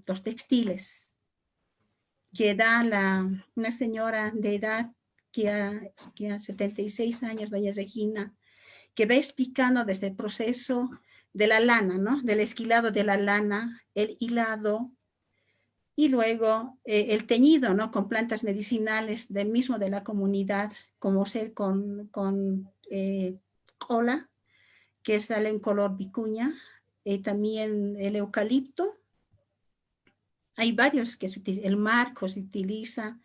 D: los textiles, que da una señora de edad que a 76 años, doña Regina, que va explicando desde el proceso de la lana, ¿no? Del esquilado de la lana, el hilado, y luego el teñido, ¿no? Con plantas medicinales del mismo de la comunidad, como ser con cola, que sale en color vicuña, también el eucalipto. Hay varios que se utilizan, el marco se utiliza,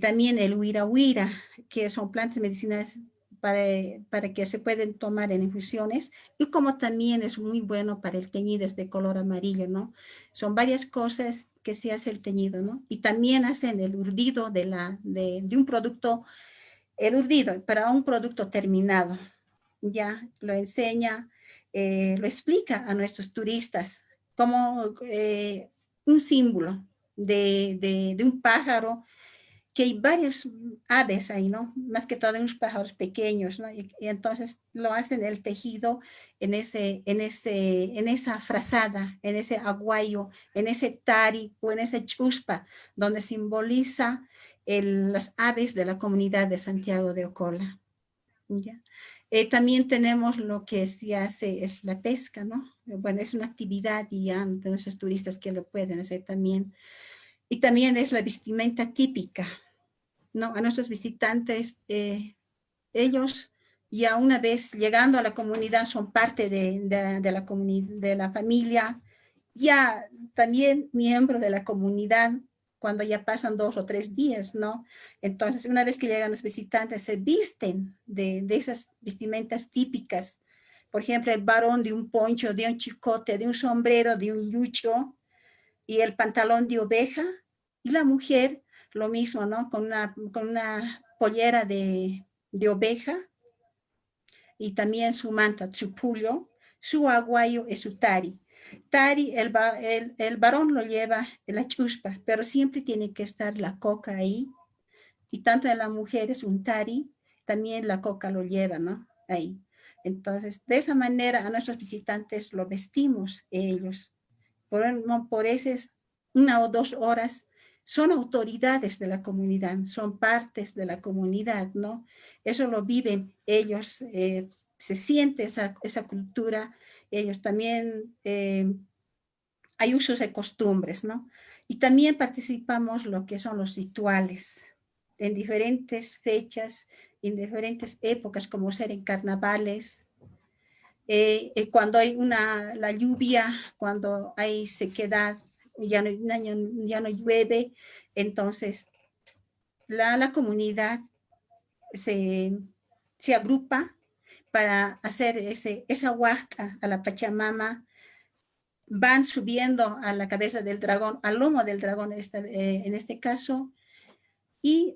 D: también el huira, que son plantas medicinales para que se pueden tomar en infusiones, y como también es muy bueno para el teñido, es de color amarillo, ¿no? Son varias cosas que se hace el teñido, ¿no? Y también hacen el urdido de un producto, el urdido para un producto terminado. Ya lo enseña, lo explica a nuestros turistas como un símbolo de un pájaro, que hay varias aves ahí, ¿no? Más que todo unos pájaros pequeños, ¿no? Y entonces lo hacen el tejido en esa frazada, en ese aguayo, en ese tari o en ese chuspa, donde simboliza las aves de la comunidad de Santiago de Ocola. ¿Ya? También tenemos lo que se hace es la pesca, ¿no? Bueno, es una actividad y ya de nuestros turistas que lo pueden hacer también. Y también es la vestimenta típica, ¿no? A nuestros visitantes, ellos ya una vez llegando a la comunidad son parte de la familia, ya también miembro de la comunidad cuando ya pasan 2 o 3 días, ¿no? Entonces, una vez que llegan los visitantes, se visten de esas vestimentas típicas. Por ejemplo, el varón de un poncho, de un chicote, de un sombrero, de un yucho, y el pantalón de oveja, y la mujer lo mismo, ¿no? Con una pollera de oveja, y también su manta, su pullo, su aguayo y su tari. Tari, el varón lo lleva en la chuspa, pero siempre tiene que estar la coca ahí, y tanto en la mujer es un tari, también la coca lo lleva, ¿no? Ahí. Entonces, de esa manera a nuestros visitantes lo vestimos ellos. Por esas 1 o 2 horas son autoridades de la comunidad, son partes de la comunidad, ¿no? Eso lo viven ellos, se siente esa cultura, ellos también, hay usos y costumbres, ¿no? Y también participamos lo que son los rituales, en diferentes fechas, en diferentes épocas, como ser en carnavales, cuando hay la lluvia, cuando hay sequedad, ya no llueve, entonces la comunidad se agrupa para hacer esa huasca a la Pachamama, van subiendo a la cabeza del dragón, al lomo del dragón en este caso,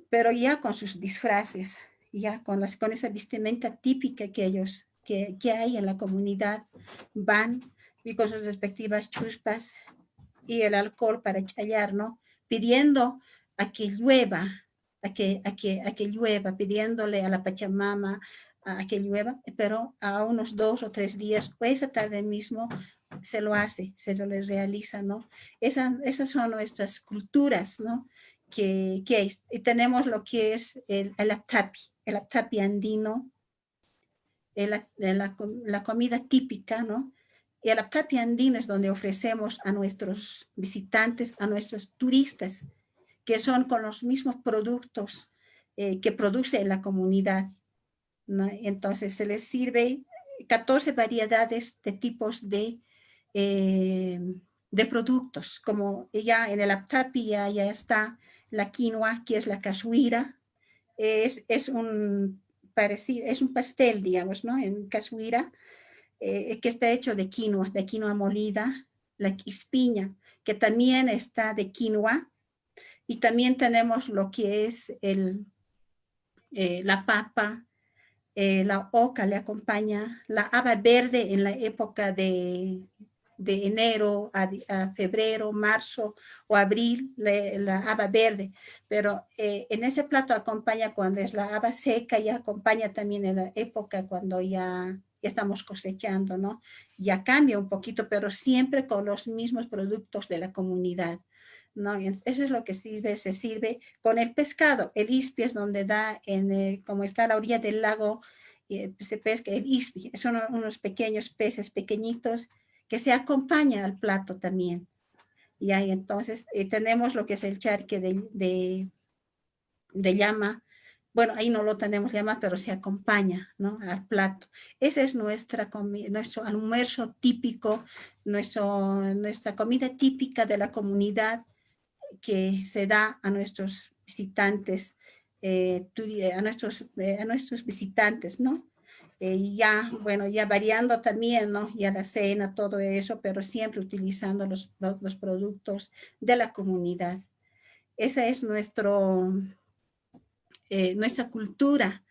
D: pero ya con sus disfraces, ya con esa vestimenta típica que hay en la comunidad, van y con sus respectivas chuspas y el alcohol para chayar, ¿no? Pidiendo a que llueva, a que llueva, pidiéndole a la Pachamama a que llueva, pero a unos 2 o 3 días, o esa tarde mismo, se lo les realiza, ¿no? Esas son nuestras culturas, ¿no? Que tenemos lo que es el aptapi andino, la comida típica, ¿no? Y el aptapi andino es donde ofrecemos a nuestros visitantes, a nuestros turistas, que son con los mismos productos que produce la comunidad, ¿no? Entonces se les sirve 14 variedades de tipos de productos, como ya en el aptapi ya está la quinoa, que es la casuira, es un pastel, digamos, ¿no? En casuira, que está hecho de quinoa molida, la quispiña, que también está de quinoa, y también tenemos lo que es la papa, la oca le acompaña, la haba verde en la época de enero a febrero, marzo o abril, la haba verde, pero en ese plato acompaña cuando es la haba seca, y acompaña también en la época cuando ya estamos cosechando, ¿no? Ya cambia un poquito, pero siempre con los mismos productos de la comunidad, ¿no? Eso es lo que se sirve con el pescado. El ispi es donde da, como está a la orilla del lago, se pesca el ispi. Son unos pequeños peces pequeñitos que se acompaña al plato también. Y ahí entonces tenemos lo que es el charque de llama, bueno, ahí no lo tenemos ya más, pero se acompaña, ¿no?, al plato. Ese es nuestro almuerzo típico, nuestra comida típica de la comunidad que se da a nuestros visitantes, a nuestros visitantes, ¿no? Ya, bueno, ya variando también, ¿no?, ya la cena, todo eso, pero siempre utilizando los productos de la comunidad. Esa es nuestra cultura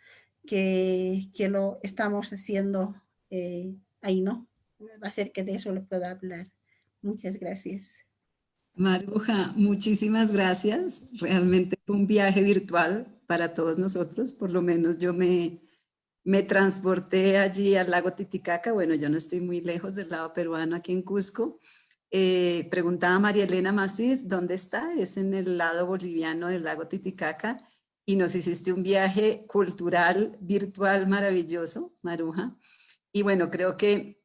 D: que lo estamos haciendo ahí, ¿no? Va a ser que de eso lo pueda hablar. Muchas gracias.
A: Maruja, muchísimas gracias. Realmente fue un viaje virtual para todos nosotros. Por lo menos yo me transporté allí al lago Titicaca. Bueno, yo no estoy muy lejos del lado peruano, aquí en Cusco. Preguntaba a María Elena Macís, ¿dónde está? Es en el lado boliviano del lago Titicaca. Y nos hiciste un viaje cultural virtual maravilloso, Maruja. Y bueno, creo que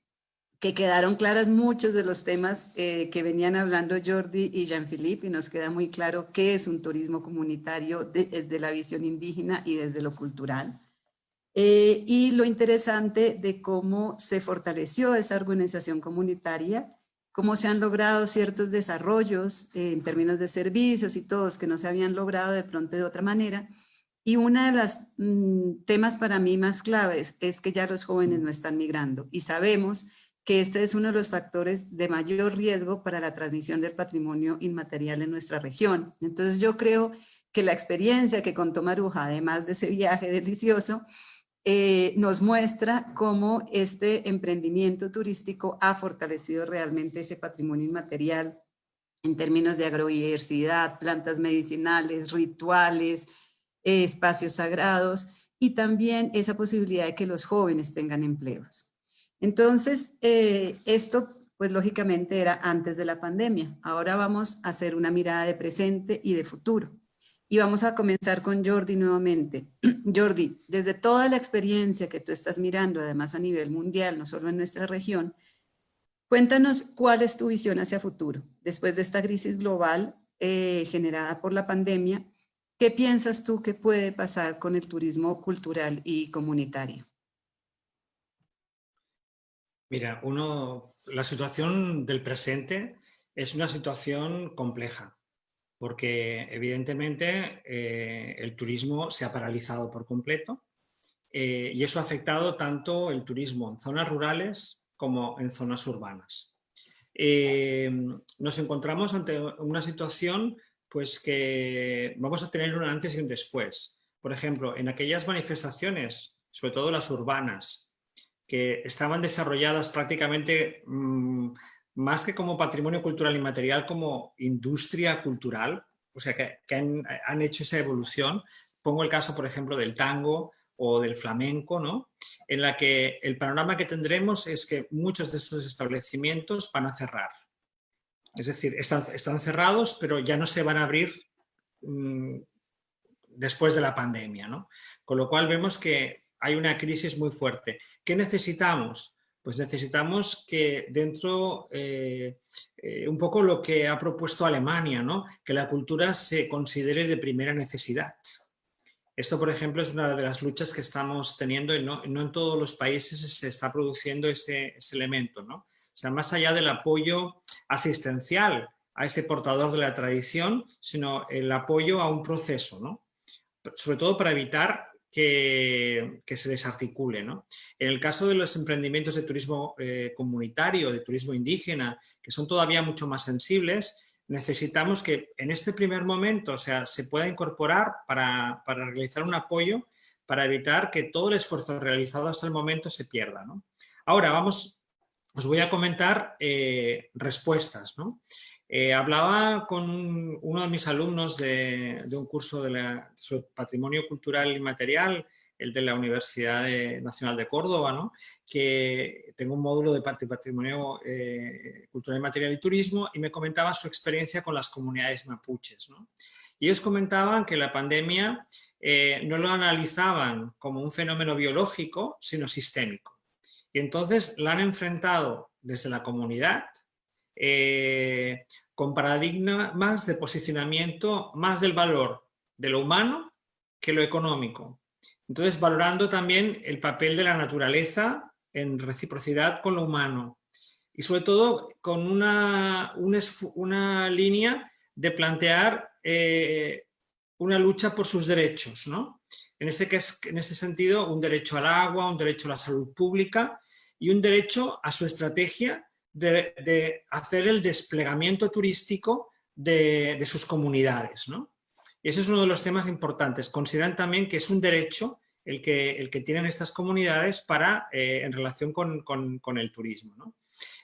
A: quedaron claras muchos de los temas que venían hablando Jordi y Jean-Philippe, y nos queda muy claro qué es un turismo comunitario desde la visión indígena y desde lo cultural. Y lo interesante de cómo se fortaleció esa organización comunitaria, cómo se han logrado ciertos desarrollos en términos de servicios y todos que no se habían logrado de pronto de otra manera. Y uno de los temas para mí más claves es que ya los jóvenes no están migrando, y sabemos que este es uno de los factores de mayor riesgo para la transmisión del patrimonio inmaterial en nuestra región. Entonces yo creo que la experiencia que contó Maruja, además de ese viaje delicioso, nos muestra cómo este emprendimiento turístico ha fortalecido realmente ese patrimonio inmaterial en términos de agrobiodiversidad, plantas medicinales, rituales, espacios sagrados, y también esa posibilidad de que los jóvenes tengan empleos. Entonces, esto pues lógicamente era antes de la pandemia. Ahora vamos a hacer una mirada de presente y de futuro. Y vamos a comenzar con Jordi nuevamente. Jordi, desde toda la experiencia que tú estás mirando, además a nivel mundial, no solo en nuestra región, cuéntanos cuál es tu visión hacia futuro. Después de esta crisis global generada por la pandemia, ¿qué piensas tú que puede pasar con el turismo cultural y comunitario?
B: Mira, la situación del presente es una situación compleja, porque evidentemente el turismo se ha paralizado por completo y eso ha afectado tanto el turismo en zonas rurales como en zonas urbanas. Nos encontramos ante una situación pues que vamos a tener un antes y un después. Por ejemplo, en aquellas manifestaciones, sobre todo las urbanas, que estaban desarrolladas prácticamente más que como patrimonio cultural inmaterial, como industria cultural, o sea, que han hecho esa evolución. Pongo el caso, por ejemplo, del tango o del flamenco, ¿no?, en la que el panorama que tendremos es que muchos de estos establecimientos van a cerrar. Es decir, están cerrados, pero ya no se van a abrir después de la pandemia, ¿no? Con lo cual vemos que hay una crisis muy fuerte. ¿Qué necesitamos? Pues necesitamos que dentro, un poco lo que ha propuesto Alemania, ¿no?, que la cultura se considere de primera necesidad. Esto, por ejemplo, es una de las luchas que estamos teniendo y no en todos los países se está produciendo ese elemento, ¿no? O sea, más allá del apoyo asistencial a ese portador de la tradición, sino el apoyo a un proceso, ¿no?, sobre todo para evitar que se desarticule, ¿no? En el caso de los emprendimientos de turismo comunitario, de turismo indígena, que son todavía mucho más sensibles, necesitamos que en este primer momento, o sea, se pueda incorporar para realizar un apoyo para evitar que todo el esfuerzo realizado hasta el momento se pierda, ¿no? Ahora os voy a comentar respuestas, ¿no? Hablaba con uno de mis alumnos de un curso sobre patrimonio cultural inmaterial, el de la Universidad Nacional de Córdoba, ¿no?, que tengo un módulo de patrimonio cultural inmaterial y turismo, y me comentaba su experiencia con las comunidades mapuches, ¿no? Y ellos comentaban que la pandemia no lo analizaban como un fenómeno biológico, sino sistémico. Y entonces la han enfrentado desde la comunidad con paradigmas de posicionamiento más del valor de lo humano que lo económico. Entonces, valorando también el papel de la naturaleza en reciprocidad con lo humano y sobre todo con una línea de plantear una lucha por sus derechos, ¿no? En este sentido, un derecho al agua, un derecho a la salud pública y un derecho a su estrategia de hacer el desplegamiento turístico de sus comunidades, ¿no? Y ese es uno de los temas importantes. Consideran también que es un derecho el que tienen estas comunidades en relación con el turismo, ¿no?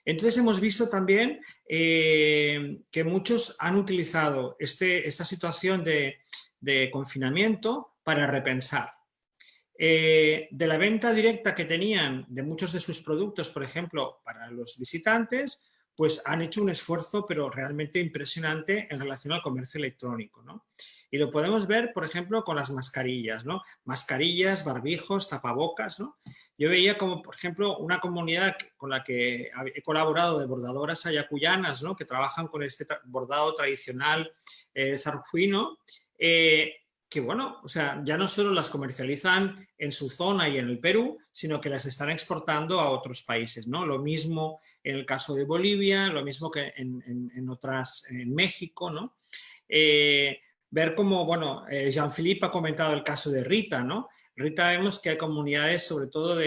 B: Entonces hemos visto también que muchos han utilizado esta situación de confinamiento para repensar. De la venta directa que tenían de muchos de sus productos, por ejemplo, para los visitantes, pues han hecho un esfuerzo, pero realmente impresionante en relación al comercio electrónico, ¿no? Y lo podemos ver, por ejemplo, con las mascarillas, ¿no? Mascarillas, barbijos, tapabocas, ¿no? Yo veía como, por ejemplo, una comunidad con la que he colaborado de bordadoras ayacuyanas, ¿no? Que trabajan con este bordado tradicional sarjuino, que bueno, o sea, ya no solo las comercializan en su zona y en el Perú, sino que las están exportando a otros países, ¿no? Lo mismo en el caso de Bolivia, lo mismo que en México, ¿no? Ver cómo, bueno, Jean-Philippe ha comentado el caso de Rita, ¿no? Rita vemos que hay comunidades, sobre todo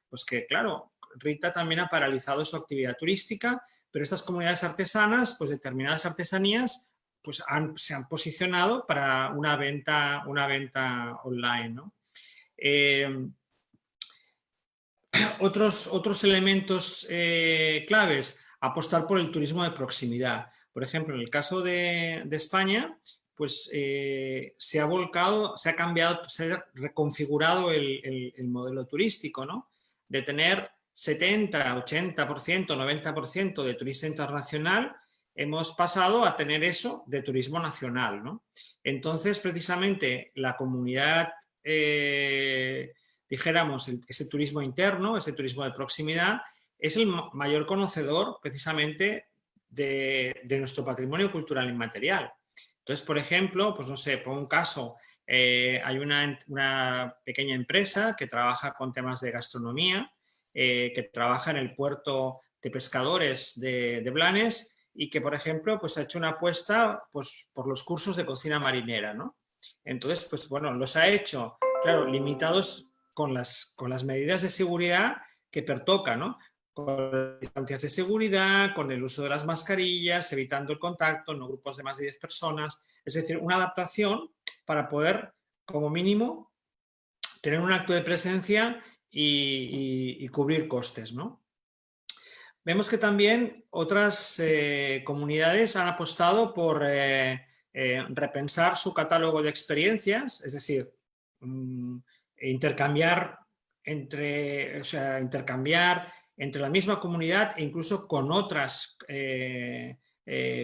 B: pues que, claro, Rita también ha paralizado su actividad turística, pero estas comunidades artesanas, pues determinadas artesanías, pues se han posicionado para una venta online, ¿no? Otros elementos claves, apostar por el turismo de proximidad. Por ejemplo, en el caso de España, pues se ha volcado, se ha cambiado, se ha reconfigurado el modelo turístico, ¿no? De tener 70, 80%, 90% de turista internacional, hemos pasado a tener eso de turismo nacional, ¿no? Entonces, precisamente, la comunidad, dijéramos, ese turismo interno, ese turismo de proximidad, es el mayor conocedor, precisamente, de nuestro patrimonio cultural inmaterial. Entonces, por ejemplo, pues no sé, por un caso, hay una pequeña empresa que trabaja con temas de gastronomía, que trabaja en el puerto de pescadores de Blanes y que, por ejemplo, pues ha hecho una apuesta pues, por los cursos de cocina marinera, ¿no? Entonces, pues bueno, los ha hecho, claro, limitados con las medidas de seguridad que pertoca, ¿no? Con las distancias de seguridad, con el uso de las mascarillas, evitando el contacto, no grupos de más de 10 personas. Es decir, una adaptación para poder, como mínimo, tener un acto de presencia y cubrir costes, ¿no? Vemos que también otras comunidades han apostado por repensar su catálogo de experiencias, es decir, intercambiar entre la misma comunidad e incluso con otras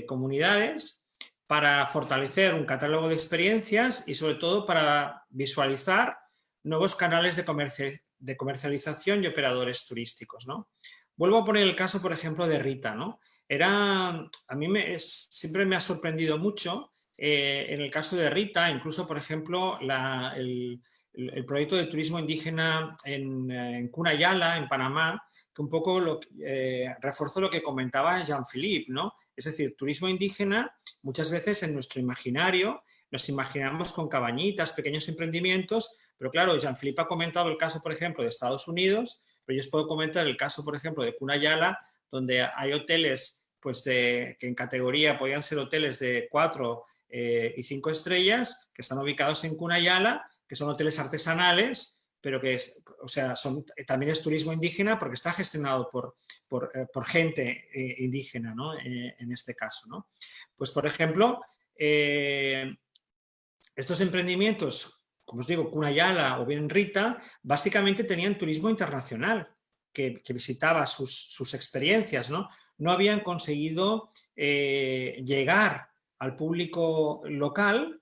B: comunidades para fortalecer un catálogo de experiencias y sobre todo para visualizar nuevos canales de comercialización y operadores turísticos, ¿no? Vuelvo a poner el caso, por ejemplo, de Rita, ¿no? A mí siempre me ha sorprendido mucho en el caso de Rita, incluso, por ejemplo, el proyecto de turismo indígena en Cunayala, en Panamá, que un poco reforzó lo que comentaba Jean-Philippe, ¿no? Es decir, turismo indígena, muchas veces en nuestro imaginario nos imaginamos con cabañitas, pequeños emprendimientos, pero claro, Jean-Philippe ha comentado el caso, por ejemplo, de Estados Unidos, pero yo os puedo comentar el caso, por ejemplo, de Cunayala, donde hay hoteles pues, que en categoría podían ser hoteles de 4 y 5 estrellas, que están ubicados en Cunayala, que son hoteles artesanales, pero que también es turismo indígena porque está gestionado por gente indígena, ¿no? En este caso, ¿no? Pues, por ejemplo, estos emprendimientos, como os digo, Cunayala o bien Rita, básicamente tenían turismo internacional que visitaba sus experiencias, ¿no? No habían conseguido llegar al público local,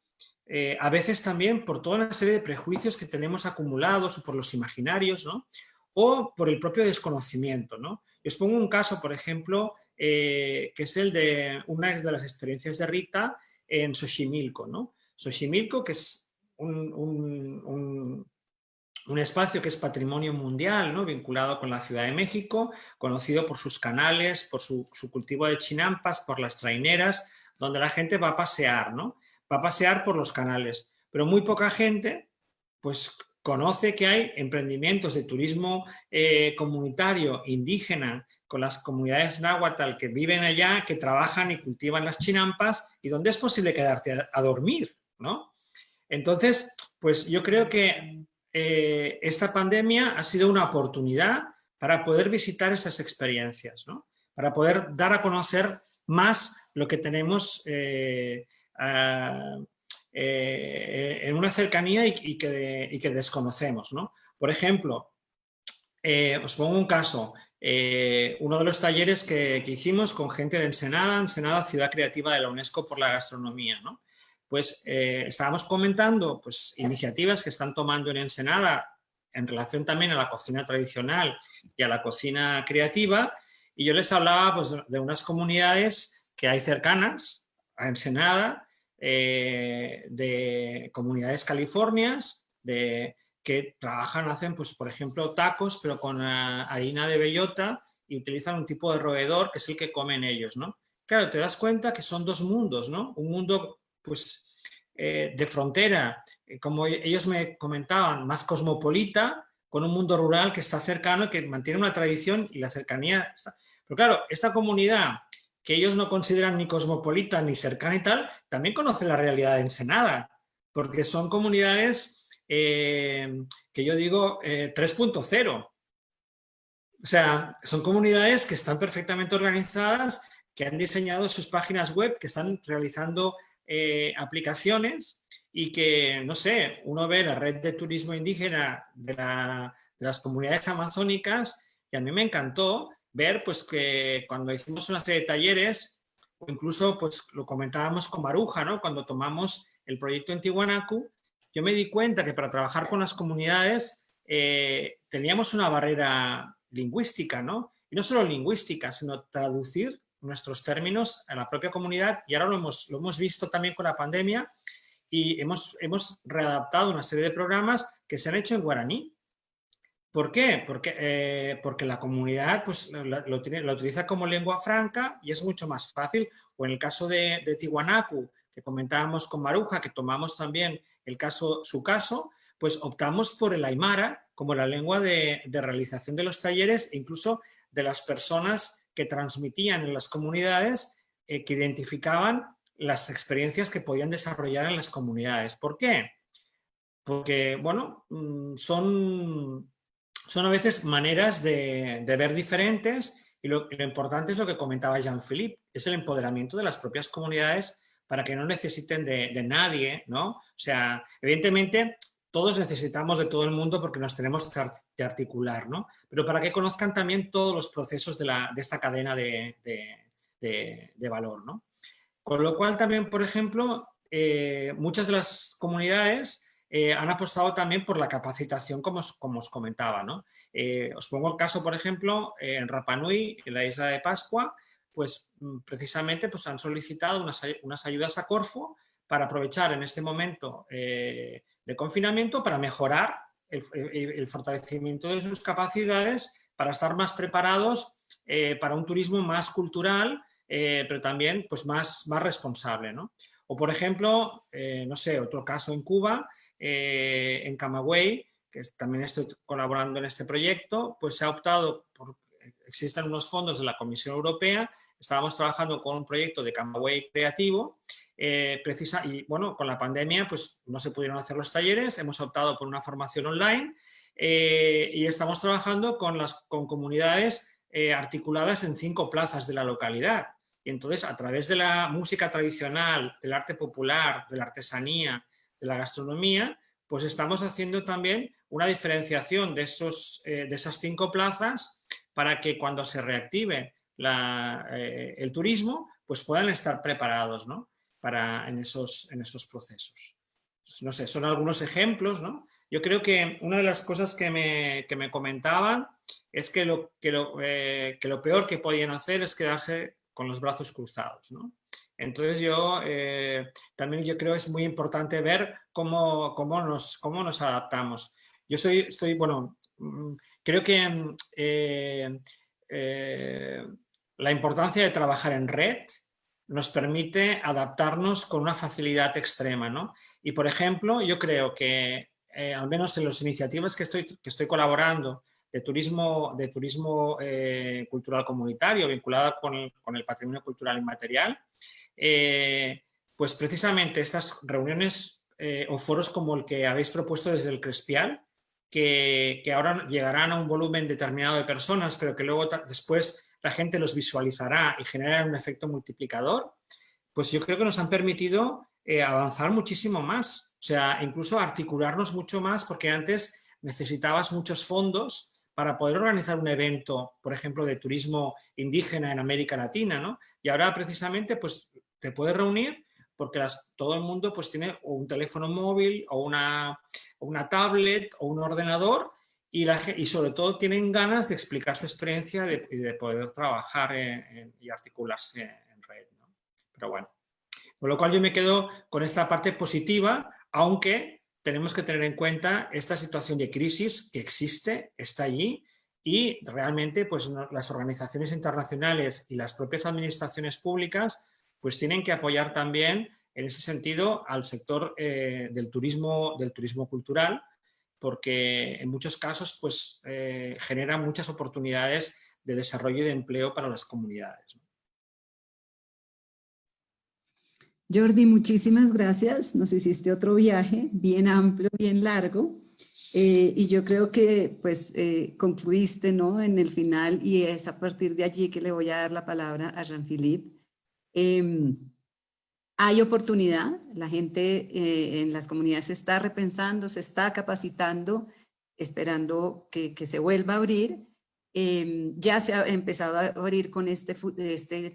B: a veces también por toda una serie de prejuicios que tenemos acumulados o por los imaginarios, ¿no? O por el propio desconocimiento, ¿no? Yo os pongo un caso, por ejemplo, que es el de una de las experiencias de Rita en Xochimilco, ¿no? Xochimilco, que es un espacio que es patrimonio mundial, ¿no? Vinculado con la Ciudad de México, conocido por sus canales, por su cultivo de chinampas, por las traineras, donde la gente va a pasear, ¿no? Va a pasear por los canales, pero muy poca gente pues conoce que hay emprendimientos de turismo comunitario indígena con las comunidades náhuatl que viven allá, que trabajan y cultivan las chinampas y donde es posible quedarte a dormir, ¿no? Entonces, pues yo creo que esta pandemia ha sido una oportunidad para poder visitar esas experiencias, ¿no? Para poder dar a conocer más lo que tenemos en una cercanía y que desconocemos, ¿no? Por ejemplo, os pongo un caso, uno de los talleres que hicimos con gente de Ensenada, Ciudad Creativa de la UNESCO por la gastronomía, ¿no? Pues estábamos comentando pues, iniciativas que están tomando en Ensenada en relación también a la cocina tradicional y a la cocina creativa, y yo les hablaba pues, de unas comunidades que hay cercanas a Ensenada, de comunidades californias, que trabajan, hacen, pues, por ejemplo, tacos, pero con harina de bellota y utilizan un tipo de roedor que es el que comen ellos, ¿no? Claro, te das cuenta que son dos mundos, ¿no? Un mundo pues, de frontera, como ellos me comentaban, más cosmopolita, con un mundo rural que está cercano, que mantiene una tradición y la cercanía está. Pero claro, esta comunidad que ellos no consideran ni cosmopolita ni cercana y tal, también conoce la realidad de Ensenada, porque son comunidades que yo digo 3.0. O sea, son comunidades que están perfectamente organizadas, que han diseñado sus páginas web, que están realizando aplicaciones y que, no sé, uno ve la red de turismo indígena de las comunidades amazónicas y a mí me encantó ver pues que cuando hicimos una serie de talleres o incluso pues lo comentábamos con Maruja, ¿no? Cuando tomamos el proyecto en Tiwanaku, yo me di cuenta que para trabajar con las comunidades teníamos una barrera lingüística, ¿no? Y no solo lingüística, sino traducir nuestros términos a la propia comunidad, y ahora lo hemos visto también con la pandemia y hemos readaptado una serie de programas que se han hecho en guaraní. ¿Por qué? Porque la comunidad pues, lo utiliza como lengua franca y es mucho más fácil. O en el caso de Tiwanaku, que comentábamos con Maruja, que tomamos también su caso, pues optamos por el aymara como la lengua de realización de los talleres e incluso de las personas que transmitían en las comunidades, que identificaban las experiencias que podían desarrollar en las comunidades. ¿Por qué? Porque, bueno, son a veces maneras de ver diferentes y lo importante es lo que comentaba Jean-Philippe, es el empoderamiento de las propias comunidades para que no necesiten de nadie, ¿no? O sea, evidentemente todos necesitamos de todo el mundo porque nos tenemos que articular, ¿no? Pero para que conozcan también todos los procesos de esta cadena de valor, ¿no? Con lo cual también, por ejemplo, muchas de las comunidades han apostado también por la capacitación, como os comentaba, ¿no? Os pongo el caso, por ejemplo, en Rapa Nui, en la isla de Pascua, pues precisamente pues, han solicitado unas ayudas a Corfo para aprovechar en este momento de confinamiento para mejorar el fortalecimiento de sus capacidades para estar más preparados para un turismo más cultural, pero también pues, más responsable, ¿no? O, por ejemplo, no sé, otro caso en Cuba, en Camagüey, que también estoy colaborando en este proyecto, pues se ha optado por, existen unos fondos de la Comisión Europea, estábamos trabajando con un proyecto de Camagüey creativo, y bueno, con la pandemia pues no se pudieron hacer los talleres, hemos optado por una formación online y estamos trabajando con comunidades articuladas en 5 plazas de la localidad. Y entonces, a través de la música tradicional, del arte popular, de la artesanía, de la gastronomía, pues estamos haciendo también una diferenciación de esas 5 plazas para que cuando se reactive el turismo, pues puedan estar preparados, ¿no? en esos procesos. No sé, son algunos ejemplos, ¿no? Yo creo que una de las cosas que me comentaban es que lo peor que podían hacer es quedarse con los brazos cruzados, ¿no? Entonces yo también yo creo que es muy importante ver cómo nos adaptamos. Yo bueno, creo que la importancia de trabajar en red nos permite adaptarnos con una facilidad extrema, ¿no? Y por ejemplo, yo creo que al menos en las iniciativas que estoy colaborando de turismo cultural comunitario vinculada con el patrimonio cultural inmaterial, pues precisamente estas reuniones o foros como el que habéis propuesto desde el Crespial, que ahora llegarán a un volumen determinado de personas, pero que luego después la gente los visualizará y generará un efecto multiplicador, pues yo creo que nos han permitido avanzar muchísimo más, o sea, incluso articularnos mucho más, porque antes necesitabas muchos fondos para poder organizar un evento, por ejemplo, de turismo indígena en América Latina, ¿no? Y ahora precisamente pues te puedes reunir porque todo el mundo pues tiene un teléfono móvil o una tablet o un ordenador y sobre todo tienen ganas de explicar su experiencia y de poder trabajar y articularse en red, ¿no? Pero bueno, con lo cual yo me quedo con esta parte positiva, aunque tenemos que tener en cuenta esta situación de crisis que existe, está allí, y realmente pues, las organizaciones internacionales y las propias administraciones públicas pues tienen que apoyar también en ese sentido al sector del turismo cultural, porque en muchos casos pues, genera muchas oportunidades de desarrollo y de empleo para las comunidades, ¿no?
A: Jordi, muchísimas gracias. Nos hiciste otro viaje bien amplio, bien largo. Y yo creo que pues concluiste, ¿no?, en el final, y es a partir de allí que le voy a dar la palabra a Jean-Philippe. Hay oportunidad, la gente en las comunidades se está repensando, se está capacitando, esperando que se vuelva a abrir. Ya se ha empezado a abrir con este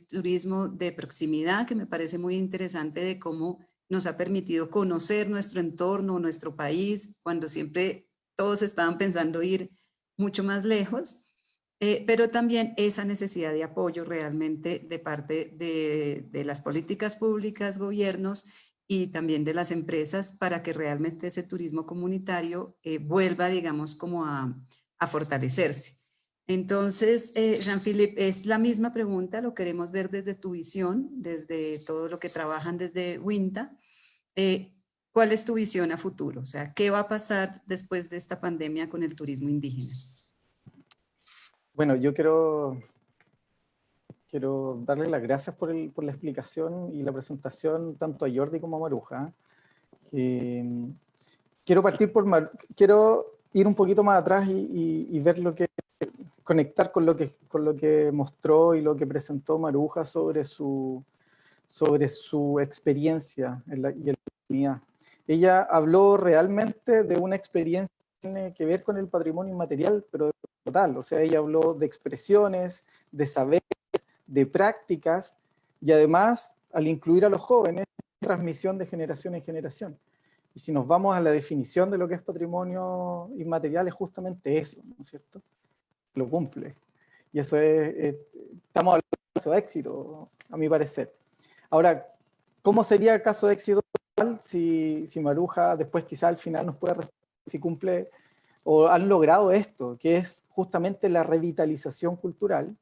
A: turismo de proximidad, que me parece muy interesante, de cómo nos ha permitido conocer nuestro entorno, nuestro país, cuando siempre todos estaban pensando ir mucho más lejos. Pero también esa necesidad de apoyo realmente de parte de las políticas públicas, gobiernos y también de las empresas, para que realmente ese turismo comunitario vuelva, digamos, como a fortalecerse. Entonces, Jean-Philippe, es la misma pregunta, lo queremos ver desde tu visión, desde todo lo que trabajan desde WINTA. ¿Cuál es tu visión a futuro? O sea, ¿qué va a pasar después de esta pandemia con el turismo indígena?
C: Bueno, yo quiero darle las gracias por la explicación y la presentación tanto a Jordi como a Maruja. Quiero ir un poquito más atrás y ver conectar con lo que mostró y lo que presentó Maruja sobre su experiencia y en la comunidad. Ella habló realmente de una experiencia que tiene que ver con el patrimonio inmaterial, pero total, o sea, ella habló de expresiones, de saberes, de prácticas, y además, al incluir a los jóvenes, transmisión de generación en generación. Y si nos vamos a la definición de lo que es patrimonio inmaterial, es justamente eso, ¿no es cierto? Lo cumple. Y eso estamos hablando de caso de éxito, a mi parecer. Ahora, ¿cómo sería el caso de éxito si Maruja después quizá al final nos puede responder si cumple o han logrado esto, que es justamente la revitalización cultural,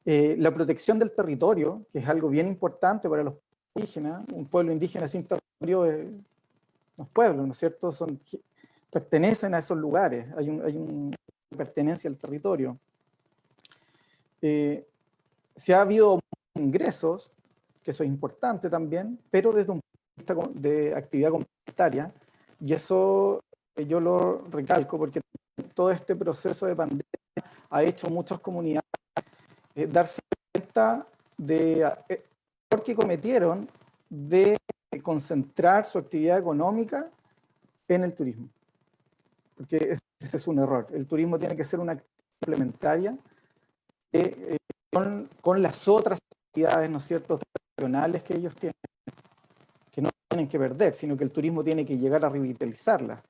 C: la protección del territorio, que es algo bien importante para los indígenas? Un pueblo indígena sin territorio no es pueblo, ¿no es cierto? Pertenecen a esos lugares, hay una pertenencia al territorio. Si ha habido ingresos, que eso es importante también, pero desde un punto de vista de actividad comunitaria, y eso yo lo recalco porque todo este proceso de pandemia ha hecho muchas comunidades darse cuenta de error que cometieron de concentrar su actividad económica en el turismo, porque ese es un error. El turismo tiene que ser una actividad complementaria con las otras actividades, ¿no es cierto?, tradicionales que ellos tienen, que no tienen que perder, sino que el turismo tiene que llegar a revitalizarlas,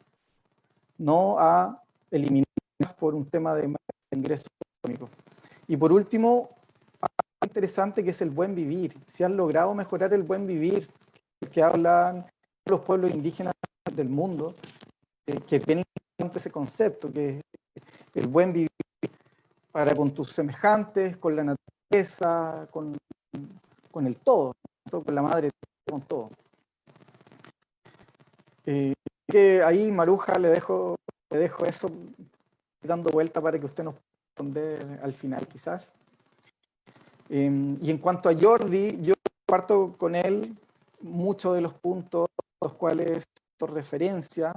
C: no a eliminarlas por un tema de ingresos económicos. Y por último, interesante que es el buen vivir. Si han logrado mejorar el buen vivir, que hablan los pueblos indígenas del mundo, que tienen ese concepto, que es el buen vivir para con tus semejantes, con la naturaleza, con el todo, con la madre, con todo. Que ahí, Maruja, le dejo eso dando vuelta para que usted nos pueda responder al final, quizás. Y en cuanto a Jordi, yo comparto con él muchos de los puntos a los cuales hizo referencia,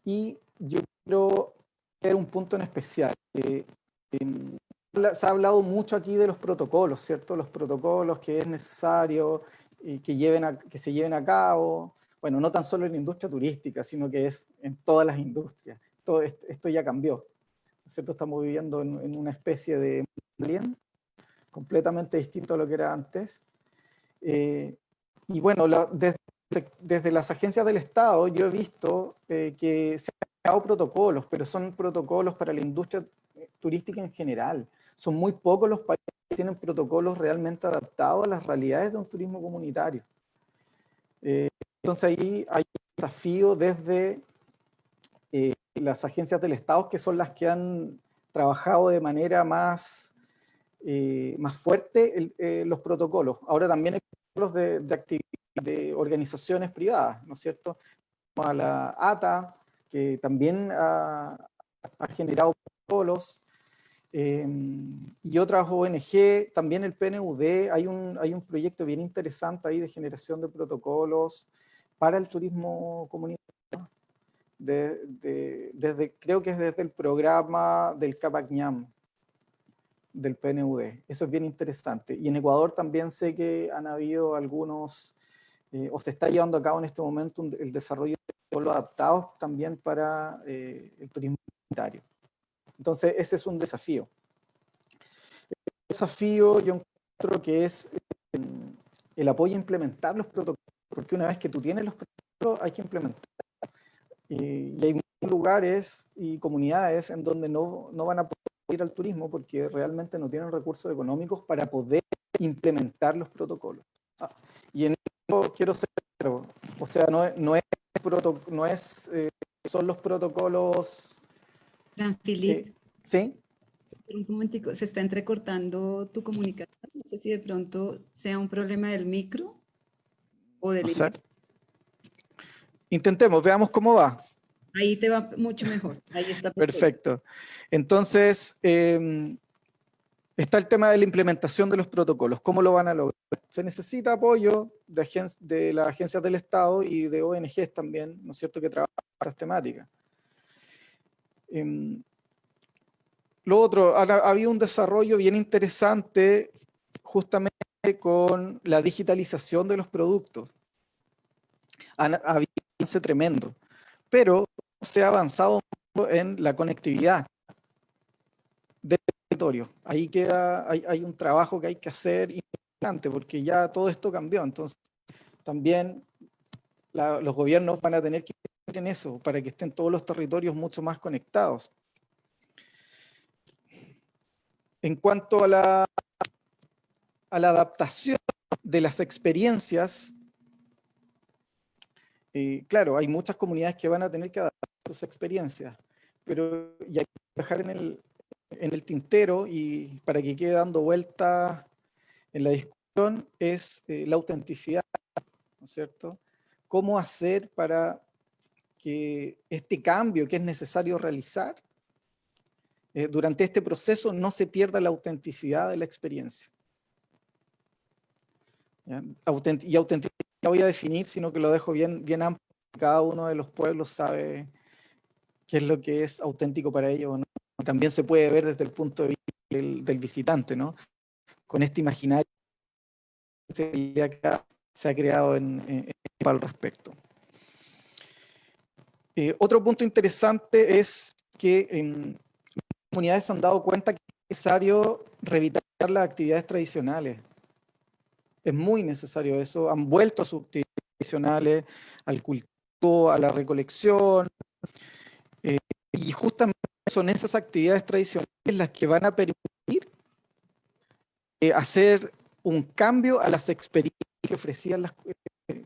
C: y yo quiero ver un punto en especial. Se ha hablado mucho aquí de los protocolos, ¿cierto? Los protocolos que es necesario que se lleven a cabo, bueno, no tan solo en la industria turística, sino que es en todas las industrias. Todo esto ya cambió, ¿cierto? Estamos viviendo en una especie de alien completamente distinto a lo que era antes. Y bueno, desde las agencias del Estado yo he visto que se han creado protocolos, pero son protocolos para la industria turística en general. Son muy pocos los países que tienen protocolos realmente adaptados a las realidades de un turismo comunitario. Entonces ahí hay un desafío desde las agencias del Estado, que son las que han trabajado de manera más fuerte los protocolos. Ahora también hay protocolos de organizaciones privadas, ¿no es cierto? Como a la ATA, que también ha generado protocolos, y otras ONG, también el PNUD, hay un proyecto bien interesante ahí de generación de protocolos para el turismo comunitario, creo que es desde el programa del CAPACNAM, del PNUD. Eso es bien interesante. Y en Ecuador también sé que han habido algunos, o se está llevando a cabo en este momento el desarrollo de protocolos adaptados también para el turismo comunitario. Entonces, ese es un desafío. El desafío yo encuentro que es el apoyo a implementar los protocolos, porque una vez que tú tienes los protocolos hay que implementar. Y hay muchos lugares y comunidades en donde no van a poder ir al turismo porque realmente no tienen recursos económicos para poder implementar los protocolos. Y en eso quiero ser claro, o sea, son los protocolos...
A: Jean-Philippe,
C: ¿sí?
A: un momentico, se está entrecortando tu comunicación. No sé si de pronto sea un problema del micro o del internet.
C: Intentemos, veamos cómo va.
A: Ahí te va mucho mejor. Ahí está.
C: Perfecto. Entonces, está el tema de la implementación de los protocolos. ¿Cómo lo van a lograr? Se necesita apoyo de las agencias del Estado y de ONGs también, ¿no es cierto?, que trabajan estas temáticas. Lo otro, ha habido un desarrollo bien interesante justamente con la digitalización de los productos. Ha habido un avance tremendo, pero se ha avanzado en la conectividad del territorio. Ahí hay un trabajo que hay que hacer importante, porque ya todo esto cambió. Entonces, también los gobiernos van a tener que invertir en eso, para que estén todos los territorios mucho más conectados. En cuanto a la adaptación de las experiencias, claro, hay muchas comunidades que van a tener que adaptar sus experiencias, pero ya hay que dejar en el tintero, y para que quede dando vuelta en la discusión, es la autenticidad, ¿no es cierto? ¿Cómo hacer para que este cambio que es necesario realizar durante este proceso no se pierda la autenticidad de la experiencia? ¿Ya? Y autenticidad voy a definir, sino que lo dejo bien amplio. Cada uno de los pueblos sabe qué es lo que es auténtico para ellos, ¿no? También se puede ver desde el punto de vista del visitante, ¿no? Con este imaginario que se ha creado al respecto. Otro punto interesante es que las comunidades se han dado cuenta que es necesario revitalizar las actividades tradicionales. Es muy necesario eso. Han vuelto a sus actividades tradicionales, al cultivo, a la recolección, y justamente son esas actividades tradicionales las que van a permitir hacer un cambio a las experiencias que ofrecían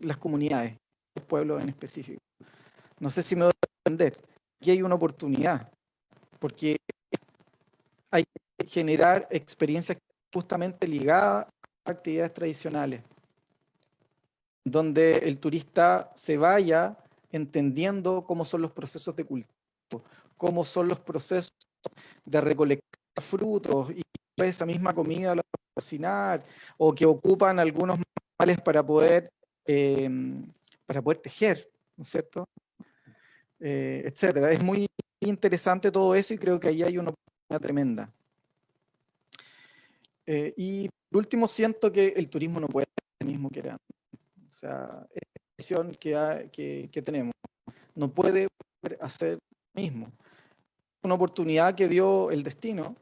C: las comunidades, los pueblos en específico. No sé si me doy a entender. Aquí hay una oportunidad, porque hay que generar experiencias justamente ligadas a actividades tradicionales, donde el turista se vaya entendiendo cómo son los procesos de cultivo, cómo son los procesos de recolectar frutos y esa misma comida la pueden cocinar, o que ocupan algunos materiales para poder tejer, ¿no es cierto? Etcétera. Es muy interesante todo eso y creo que ahí hay una oportunidad tremenda. Y por último, siento que el turismo no puede ser el mismo que era antes. O sea, es la visión que tenemos. No puede hacer lo mismo. Una oportunidad que dio el destino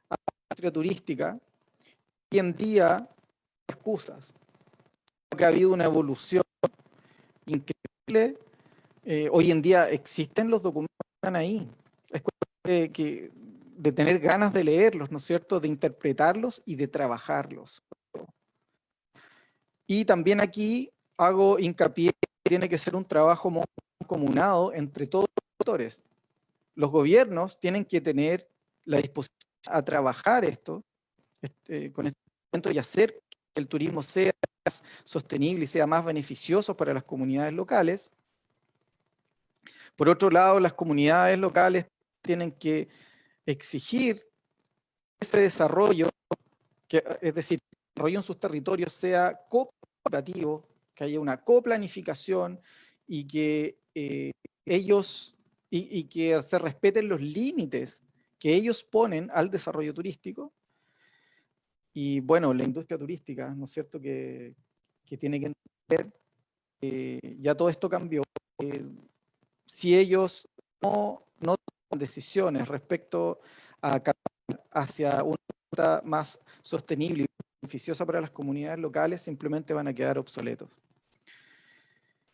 C: a la industria turística. Hoy en día, excusas. Creo que ha habido una evolución increíble. Hoy en día existen los documentos que están ahí. Es cuestión de tener ganas de leerlos, ¿no es cierto? De interpretarlos y de trabajarlos. Y también aquí hago hincapié que tiene que ser un trabajo muy comunado entre todos los sectores. Los gobiernos tienen que tener la disposición a trabajar esto, con este momento, y hacer que el turismo sea más sostenible y sea más beneficioso para las comunidades locales. Por otro lado, las comunidades locales tienen que exigir ese desarrollo, es decir, que el desarrollo en sus territorios sea cooperativo, que haya una coplanificación y que ellos y que se respeten los límites que ellos ponen al desarrollo turístico. Y bueno, la industria turística, ¿no es cierto?, que tiene que entender, ya todo esto cambió. Si ellos no toman decisiones respecto a hacia una ruta más sostenible y beneficiosa para las comunidades locales, simplemente van a quedar obsoletos.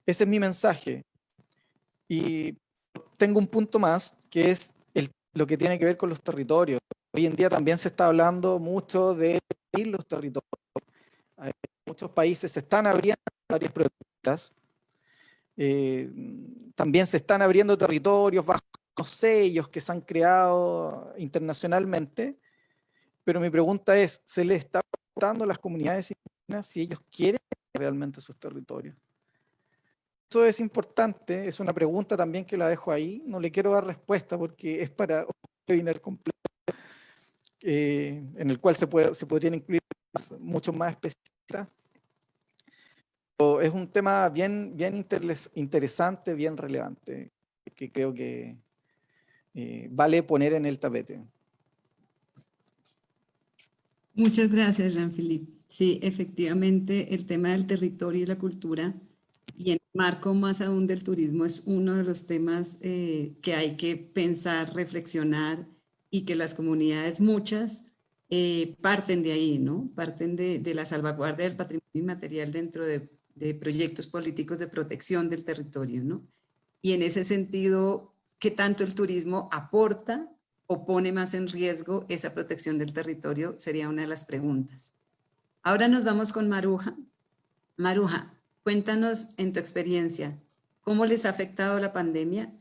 C: Ese es mi mensaje. Y tengo un punto más, que es lo que tiene que ver con los territorios. Hoy en día también se está hablando mucho de los territorios. Muchos países se están abriendo áreas protegidas. También se están abriendo territorios bajo sellos que se han creado internacionalmente. Pero mi pregunta es, ¿se les está preguntando a las comunidades indígenas si ellos quieren realmente sus territorios? Eso es importante, es una pregunta también que la dejo ahí. No le quiero dar respuesta porque es para un webinar completo, en el cual se podrían incluir mucho más específicas. Pero es un tema bien interesante, bien relevante, que creo que vale poner en el tapete.
A: Muchas gracias, Jean-Philippe. Sí, efectivamente, el tema del territorio y la cultura, y en el marco más aún del turismo, es uno de los temas que hay que pensar, reflexionar, y que las comunidades, muchas, parten de ahí, ¿no? Parten de la salvaguardia del patrimonio inmaterial dentro de proyectos políticos de protección del territorio, ¿no? Y en ese sentido, ¿qué tanto el turismo aporta o pone más en riesgo esa protección del territorio? Sería una de las preguntas. Ahora nos vamos con Maruja. Maruja, cuéntanos en tu experiencia, ¿cómo les ha afectado la pandemia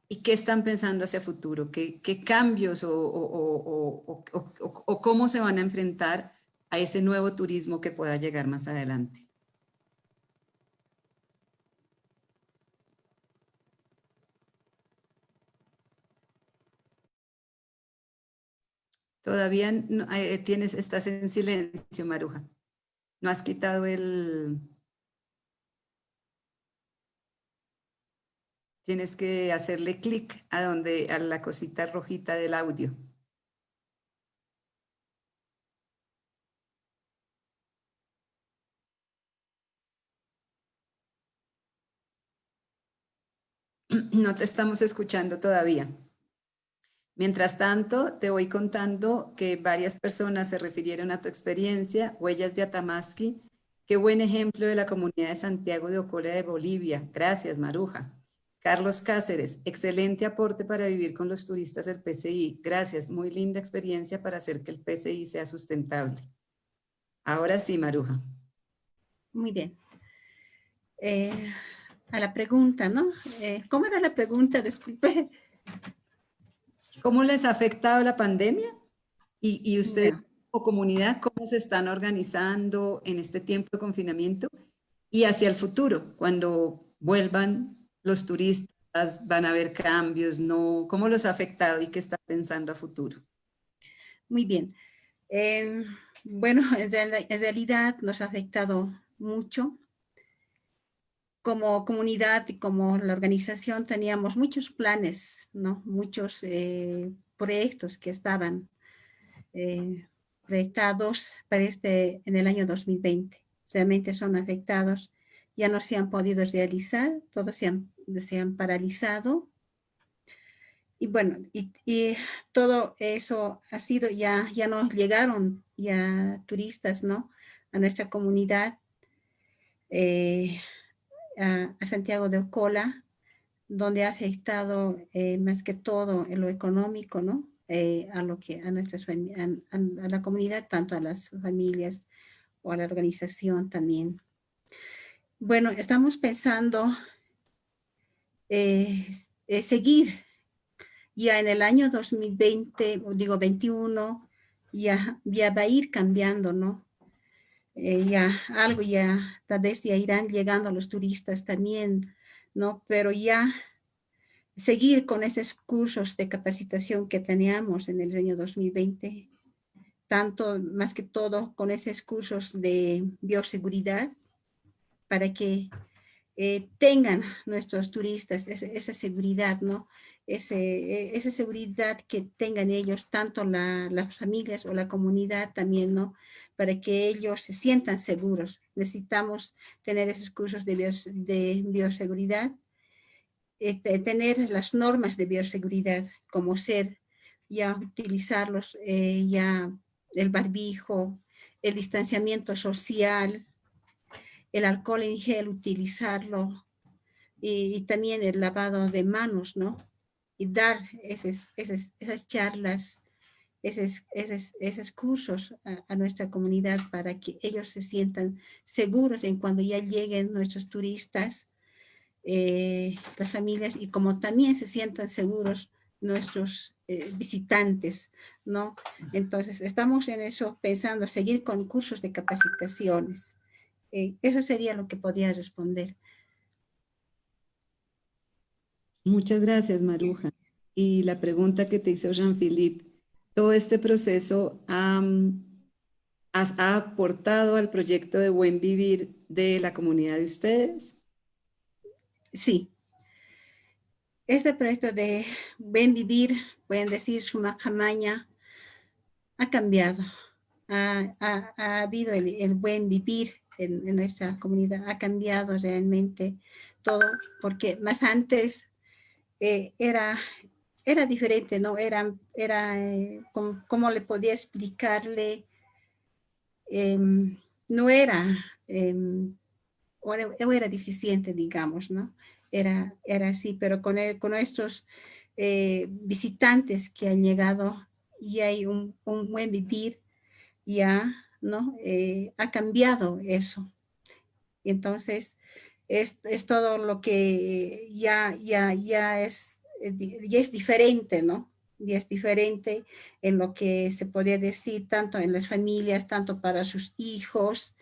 A: y qué están pensando hacia futuro? ¿Qué cambios o cómo se van a enfrentar a ese nuevo turismo que pueda llegar más adelante? Todavía no, estás en silencio, Maruja. No has quitado el... Tienes que hacerle clic a la cosita rojita del audio. No te estamos escuchando todavía. Mientras tanto, te voy contando que varias personas se refirieron a tu experiencia. Huellas de Atamasqui. Qué buen ejemplo de la comunidad de Santiago de Ocola de Bolivia. Gracias, Maruja. Carlos Cáceres, excelente aporte para vivir con los turistas del PCI. Gracias, muy linda experiencia para hacer que el PCI sea sustentable. Ahora sí, Maruja.
D: Muy bien. A la pregunta, ¿no? ¿Cómo era la pregunta? Disculpe.
A: ¿Cómo les ha afectado la pandemia? Y ustedes
D: Ya.
A: como comunidad, ¿cómo se están organizando en este tiempo de confinamiento? Y hacia el futuro, cuando vuelvan los turistas, van a haber cambios, ¿no? ¿Cómo los ha afectado y qué están pensando a futuro?
D: Muy bien. Bueno, en realidad nos ha afectado mucho. Como comunidad y como la organización teníamos muchos planes, ¿no? Muchos proyectos que estaban proyectados para en el año 2020. Realmente son afectados, ya no se han podido realizar, todos se han paralizado. Y bueno, y todo eso ha sido, ya nos llegaron ya turistas, ¿no? A nuestra comunidad, a Santiago de Ocola, donde ha afectado más que todo en lo económico, ¿no? A la comunidad, tanto a las familias o a la organización también. Bueno, estamos pensando seguir ya en el año 2020, o digo 21, ya va a ir cambiando, ¿no? Tal vez ya irán llegando los turistas también, ¿no? Pero ya seguir con esos cursos de capacitación que teníamos en el año 2020, tanto más que todo con esos cursos de bioseguridad, para que tengan nuestros turistas esa seguridad, ¿no? Esa seguridad que tengan ellos, tanto las familias o la comunidad también, ¿no? Para que ellos se sientan seguros. Necesitamos tener esos cursos de bioseguridad, tener las normas de bioseguridad, como ser, ya utilizarlos, ya el barbijo, el distanciamiento social, el alcohol en gel, utilizarlo, y también el lavado de manos, ¿no? Y dar esas charlas, esos cursos a nuestra comunidad para que ellos se sientan seguros en cuando ya lleguen nuestros turistas, las familias, y como también se sientan seguros nuestros visitantes, ¿no? Entonces, estamos en eso pensando, seguir con cursos de capacitaciones. Eso sería lo que podría responder.
A: Muchas gracias, Maruja. Y la pregunta que te hizo Jean-Philippe, ¿todo este proceso ha aportado al proyecto de buen vivir de la comunidad de ustedes?
D: Sí. Este proyecto de Buen Vivir, pueden decir Sumacamaña, ha cambiado. Ha habido el buen vivir en nuestra comunidad, ha cambiado realmente todo, porque más antes era diferente, ¿no? ¿Cómo le podía explicarle? No era, o era deficiente, digamos, ¿no? Era así, pero con estos visitantes que han llegado, y hay un buen vivir, ya, ¿no? Ha cambiado eso. Y entonces, es todo lo que ya es diferente, ¿no? Ya es diferente en lo que se podría decir, tanto en las familias, tanto para sus hijos.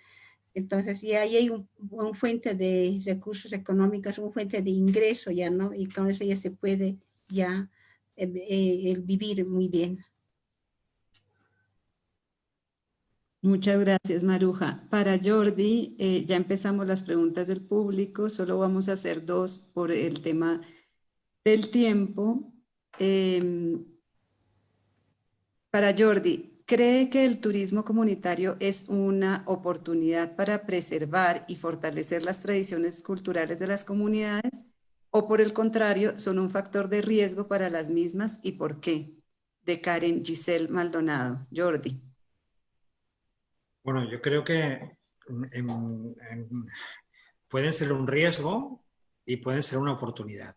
D: Entonces, ya hay un fuente de recursos económicos, un fuente de ingreso ya, ¿no? Y con eso ya se puede ya vivir muy bien.
A: Muchas gracias, Maruja. Para Jordi, ya empezamos las preguntas del público, solo vamos a hacer dos por el tema del tiempo. Para Jordi, ¿cree que el turismo comunitario es una oportunidad para preservar y fortalecer las tradiciones culturales de las comunidades? ¿O por el contrario, son un factor de riesgo para las mismas y por qué? De Karen Giselle Maldonado. Jordi.
B: Bueno, yo creo que pueden ser un riesgo y pueden ser una oportunidad.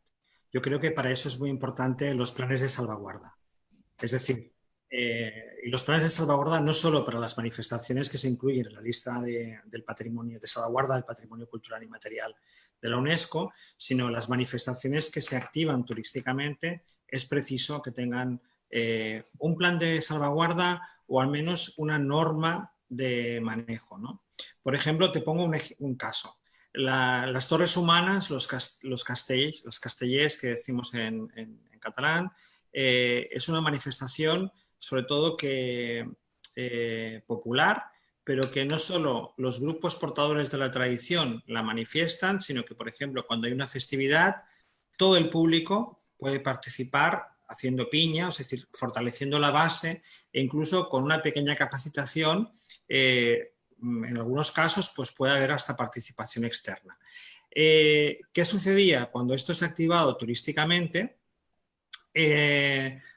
B: Yo creo que para eso es muy importante los planes de salvaguarda. Es decir, y los planes de salvaguarda no solo para las manifestaciones que se incluyen en la lista del patrimonio, de salvaguarda del patrimonio cultural y material de la UNESCO, sino las manifestaciones que se activan turísticamente, es preciso que tengan un plan de salvaguarda o al menos una norma de manejo, ¿no? Por ejemplo, te pongo un caso. Las torres humanas, los castellers que decimos en catalán, es una manifestación sobre todo que popular, pero que no solo los grupos portadores de la tradición la manifiestan, sino que, por ejemplo, cuando hay una festividad, todo el público puede participar haciendo piña, es decir, fortaleciendo la base e incluso con una pequeña capacitación, en algunos casos pues puede haber hasta participación externa. ¿Qué sucedía? Cuando esto se ha activado turísticamente,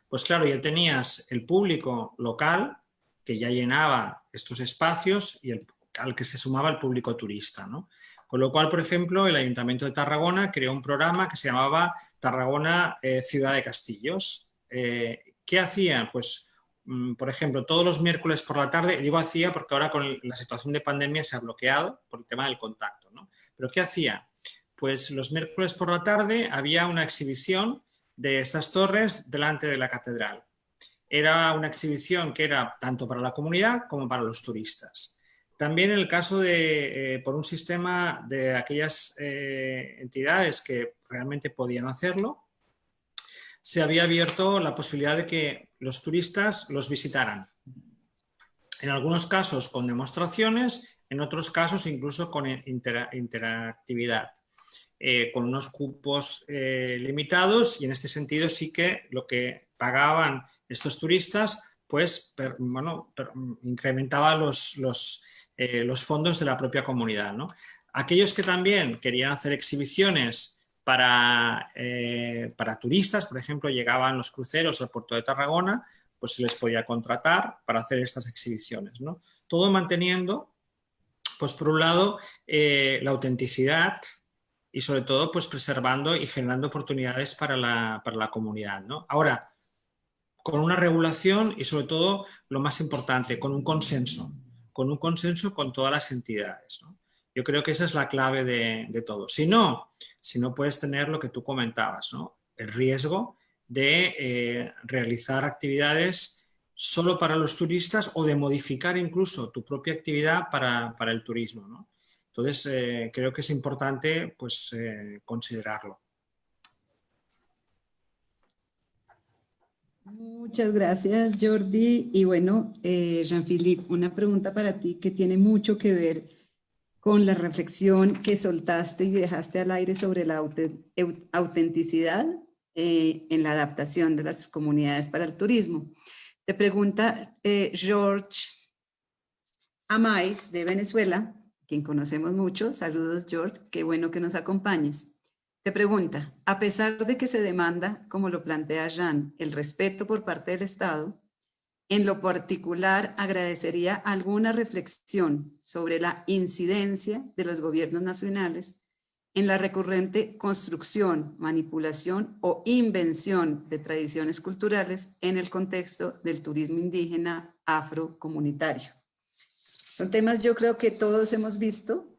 B: pues claro, ya tenías el público local que ya llenaba estos espacios y al que se sumaba el público turista, ¿no? Con lo cual, por ejemplo, el Ayuntamiento de Tarragona creó un programa que se llamaba Tarragona Ciudad de Castillos. ¿Qué hacían? Pues, por ejemplo, todos los miércoles por la tarde, digo hacía porque ahora con la situación de pandemia se ha bloqueado por el tema del contacto, ¿no? Pero ¿qué hacía? Pues los miércoles por la tarde había una exhibición de estas torres delante de la catedral. Era una exhibición que era tanto para la comunidad como para los turistas. También en el caso de, por un sistema de aquellas entidades que realmente podían hacerlo, se había abierto la posibilidad de que los turistas los visitaran. En algunos casos con demostraciones, en otros casos incluso con interactividad. Con unos cupos limitados, y en este sentido sí que lo que pagaban estos turistas pues incrementaba los fondos de la propia comunidad, ¿no? Aquellos que también querían hacer exhibiciones para turistas, por ejemplo, llegaban los cruceros al puerto de Tarragona, pues se les podía contratar para hacer estas exhibiciones, ¿no? Todo manteniendo, pues por un lado, la autenticidad y sobre todo pues preservando y generando oportunidades para la comunidad, ¿no? Ahora, con una regulación y sobre todo, lo más importante, con un consenso con todas las entidades, ¿no? Yo creo que esa es la clave de todo. Si no puedes tener lo que tú comentabas, ¿no? El riesgo de realizar actividades solo para los turistas o de modificar incluso tu propia actividad para el turismo, ¿no? Entonces, creo que es importante pues, considerarlo.
A: Muchas gracias, Jordi. Y bueno, Jean-Philippe, una pregunta para ti que tiene mucho que ver con la reflexión que soltaste y dejaste al aire sobre la autenticidad en la adaptación de las comunidades para el turismo. Te pregunta George Amais de Venezuela, quien conocemos mucho. Saludos, George, qué bueno que nos acompañes. Te pregunta, a pesar de que se demanda, como lo plantea Jean, el respeto por parte del Estado, en lo particular agradecería alguna reflexión sobre la incidencia de los gobiernos nacionales en la recurrente construcción, manipulación o invención de tradiciones culturales en el contexto del turismo indígena afrocomunitario. Son temas yo creo que todos hemos visto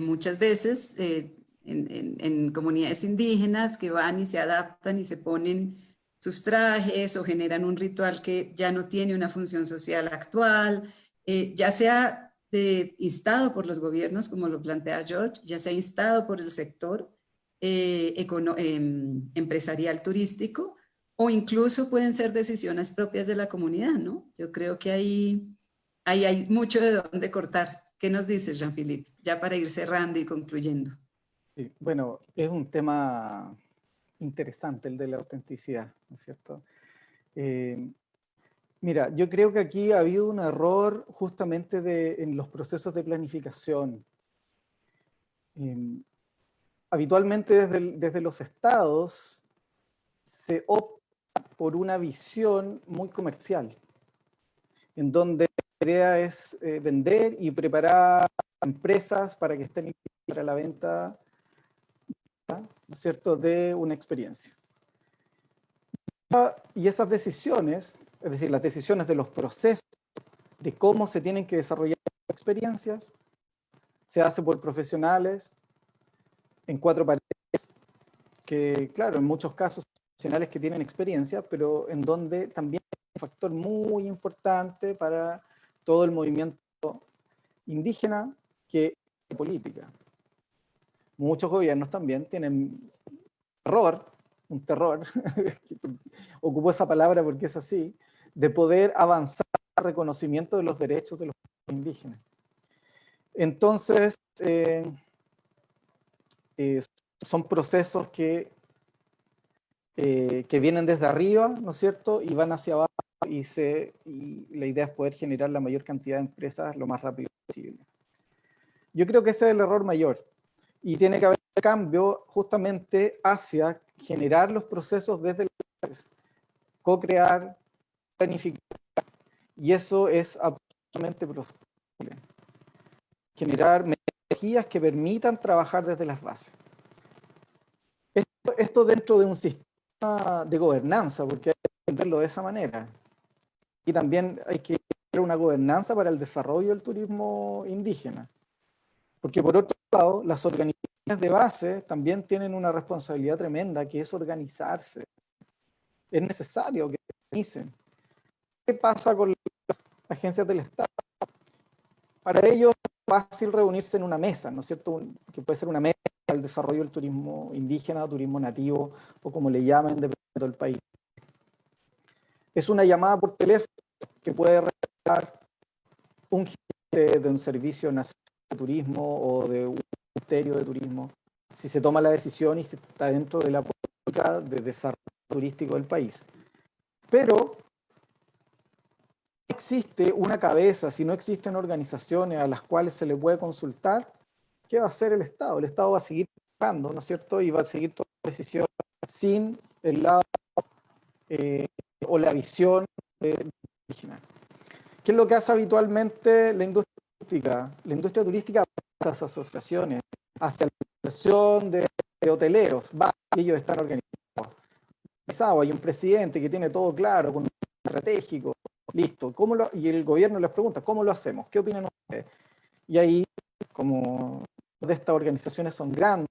A: muchas veces en comunidades indígenas que van y se adaptan y se ponen sus trajes o generan un ritual que ya no tiene una función social actual, ya sea instado por los gobiernos, como lo plantea George, ya sea instado por el sector empresarial turístico, o incluso pueden ser decisiones propias de la comunidad, ¿no? Yo creo que ahí hay mucho de dónde cortar. ¿Qué nos dices, Jean-Philippe? Ya para ir cerrando y concluyendo.
C: Sí, bueno, es un tema interesante el de la autenticidad, ¿no es cierto? Mira, yo creo que aquí ha habido un error justamente en los procesos de planificación. Habitualmente desde los estados se opta por una visión muy comercial, en donde la idea es vender y preparar empresas para que estén para la venta, ¿no es cierto?, de una experiencia. Y esas decisiones es decir, las decisiones de los procesos, de cómo se tienen que desarrollar experiencias, se hace por profesionales en 4 paredes, que claro, en muchos casos profesionales que tienen experiencia, pero en donde también es un factor muy importante para todo el movimiento indígena, que es política. Muchos gobiernos también tienen un terror, ocupo esa palabra porque es así, de poder avanzar al reconocimiento de los derechos de los indígenas. Entonces, son procesos que vienen desde arriba, ¿no es cierto?, y van hacia abajo, y la idea es poder generar la mayor cantidad de empresas lo más rápido posible. Yo creo que ese es el error mayor, y tiene que haber cambio justamente hacia generar los procesos desde las co-crear, planificar, y eso es absolutamente posible. Generar metodologías que permitan trabajar desde las bases. Esto dentro de un sistema de gobernanza, porque hay que entenderlo de esa manera. Y también hay que tener una gobernanza para el desarrollo del turismo indígena. Porque por otro lado, las organizaciones de base también tienen una responsabilidad tremenda, que es organizarse. Es necesario que se organicen. ¿Qué pasa con las agencias del Estado? Para ellos es fácil reunirse en una mesa, ¿no es cierto? Que puede ser una mesa al desarrollo del turismo indígena, turismo nativo, o como le llamen, dependiendo del país. Es una llamada por teléfono que puede realizar un gerente de un servicio nacional de turismo o de un ministerio de turismo, si se toma la decisión y si está dentro de la política de desarrollo turístico del país. Pero existe una cabeza, si no existen organizaciones a las cuales se le puede consultar, ¿qué va a hacer el Estado? El Estado va a seguir trabajando, ¿no es cierto? Y va a seguir toda la decisión sin el lado o la visión original. ¿Qué es lo que hace habitualmente la industria turística? La industria turística va a estas asociaciones, hacia la inversión de hoteleros, y ellos están organizados. Hay un presidente que tiene todo claro, con un plan estratégico, listo. Y el gobierno les pregunta, ¿cómo lo hacemos? ¿Qué opinan ustedes? Y ahí, como de estas organizaciones son grandes,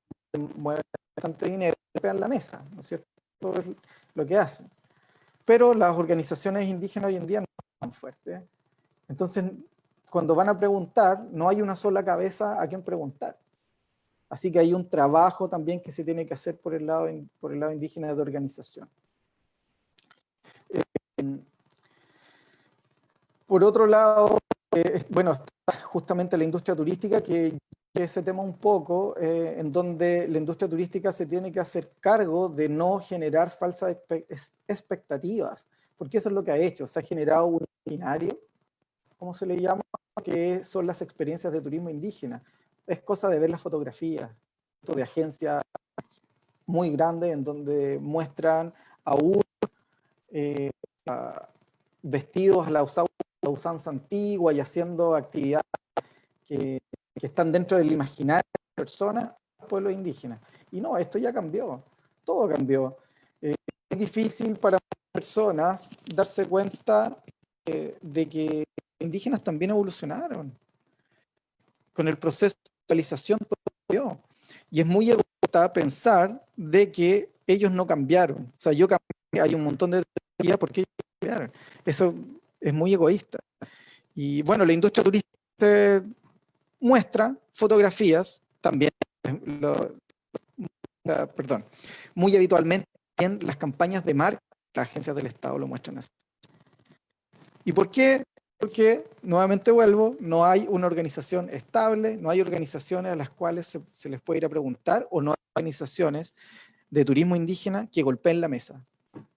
C: mueven bastante dinero, pegan la mesa, ¿no es cierto? Todo es lo que hacen. Pero las organizaciones indígenas hoy en día no son tan fuertes. Entonces, cuando van a preguntar, no hay una sola cabeza a quien preguntar. Así que hay un trabajo también que se tiene que hacer por el lado indígena de organización. Por otro lado, bueno, justamente la industria turística, que ese tema un poco, en donde la industria turística se tiene que hacer cargo de no generar falsas expectativas, porque eso es lo que ha hecho. Se ha generado un imaginario, ¿cómo se le llama?, que son las experiencias de turismo indígena. Es cosa de ver las fotografías de agencias muy grandes en donde muestran aún vestidos a la usanza antigua y haciendo actividades que están dentro del imaginario de la persona del pueblo indígena. Y no, esto ya cambió, todo cambió. Es difícil para personas darse cuenta de que indígenas también evolucionaron. Con el proceso de globalización todo cambió. Y es muy egoísta pensar de que ellos no cambiaron. O sea, yo cambié, hay un montón de teorías por qué ellos cambiaron. Eso es muy egoísta. Y bueno, la industria turística muestra fotografías también, muy habitualmente en las campañas de marca, las agencias del Estado lo muestran así. ¿Y por qué? Porque, nuevamente vuelvo, no hay una organización estable, no hay organizaciones a las cuales se les puede ir a preguntar, o no hay organizaciones de turismo indígena que golpeen la mesa,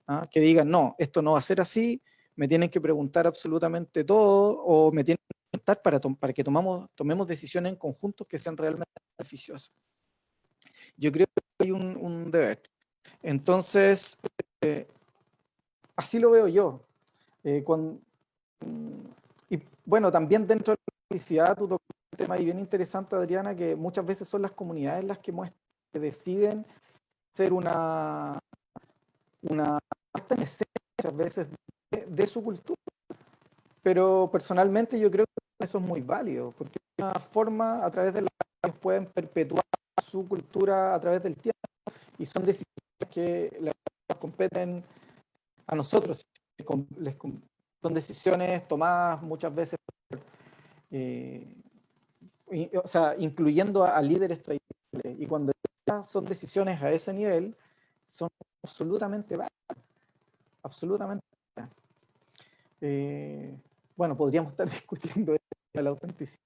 C: ¿ah? Que digan, no, esto no va a ser así, me tienen que preguntar absolutamente todo, o me tienen que preguntar para que tomemos decisiones en conjunto que sean realmente beneficiosas. Yo creo que hay un deber. Entonces, así lo veo yo. Y bueno, también dentro de la publicidad, tú tocas un tema ahí bien interesante, Adriana, que muchas veces son las comunidades las que deciden hacer una puesta en escena, muchas veces, de su cultura. Pero personalmente yo creo que eso es muy válido, porque es una forma a través de la que ellos pueden perpetuar su cultura a través del tiempo, y son decisiones que nos competen a nosotros. Son decisiones tomadas muchas veces, o sea, incluyendo a líderes tradicionales, y cuando son decisiones a ese nivel, son absolutamente válidas, absolutamente válidas. Bueno, podríamos estar discutiendo la autenticidad.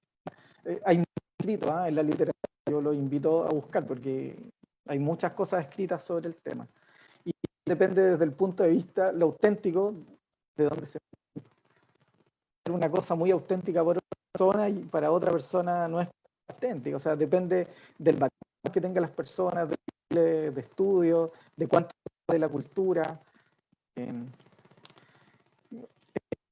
C: Hay mucho escrito en la literatura, yo lo invito a buscar porque hay muchas cosas escritas sobre el tema. Y depende desde el punto de vista, lo auténtico, de dónde se puede. Una cosa muy auténtica para una persona y para otra persona no es auténtica. O sea, depende del background que tengan las personas, de estudio, de cuánto de la cultura.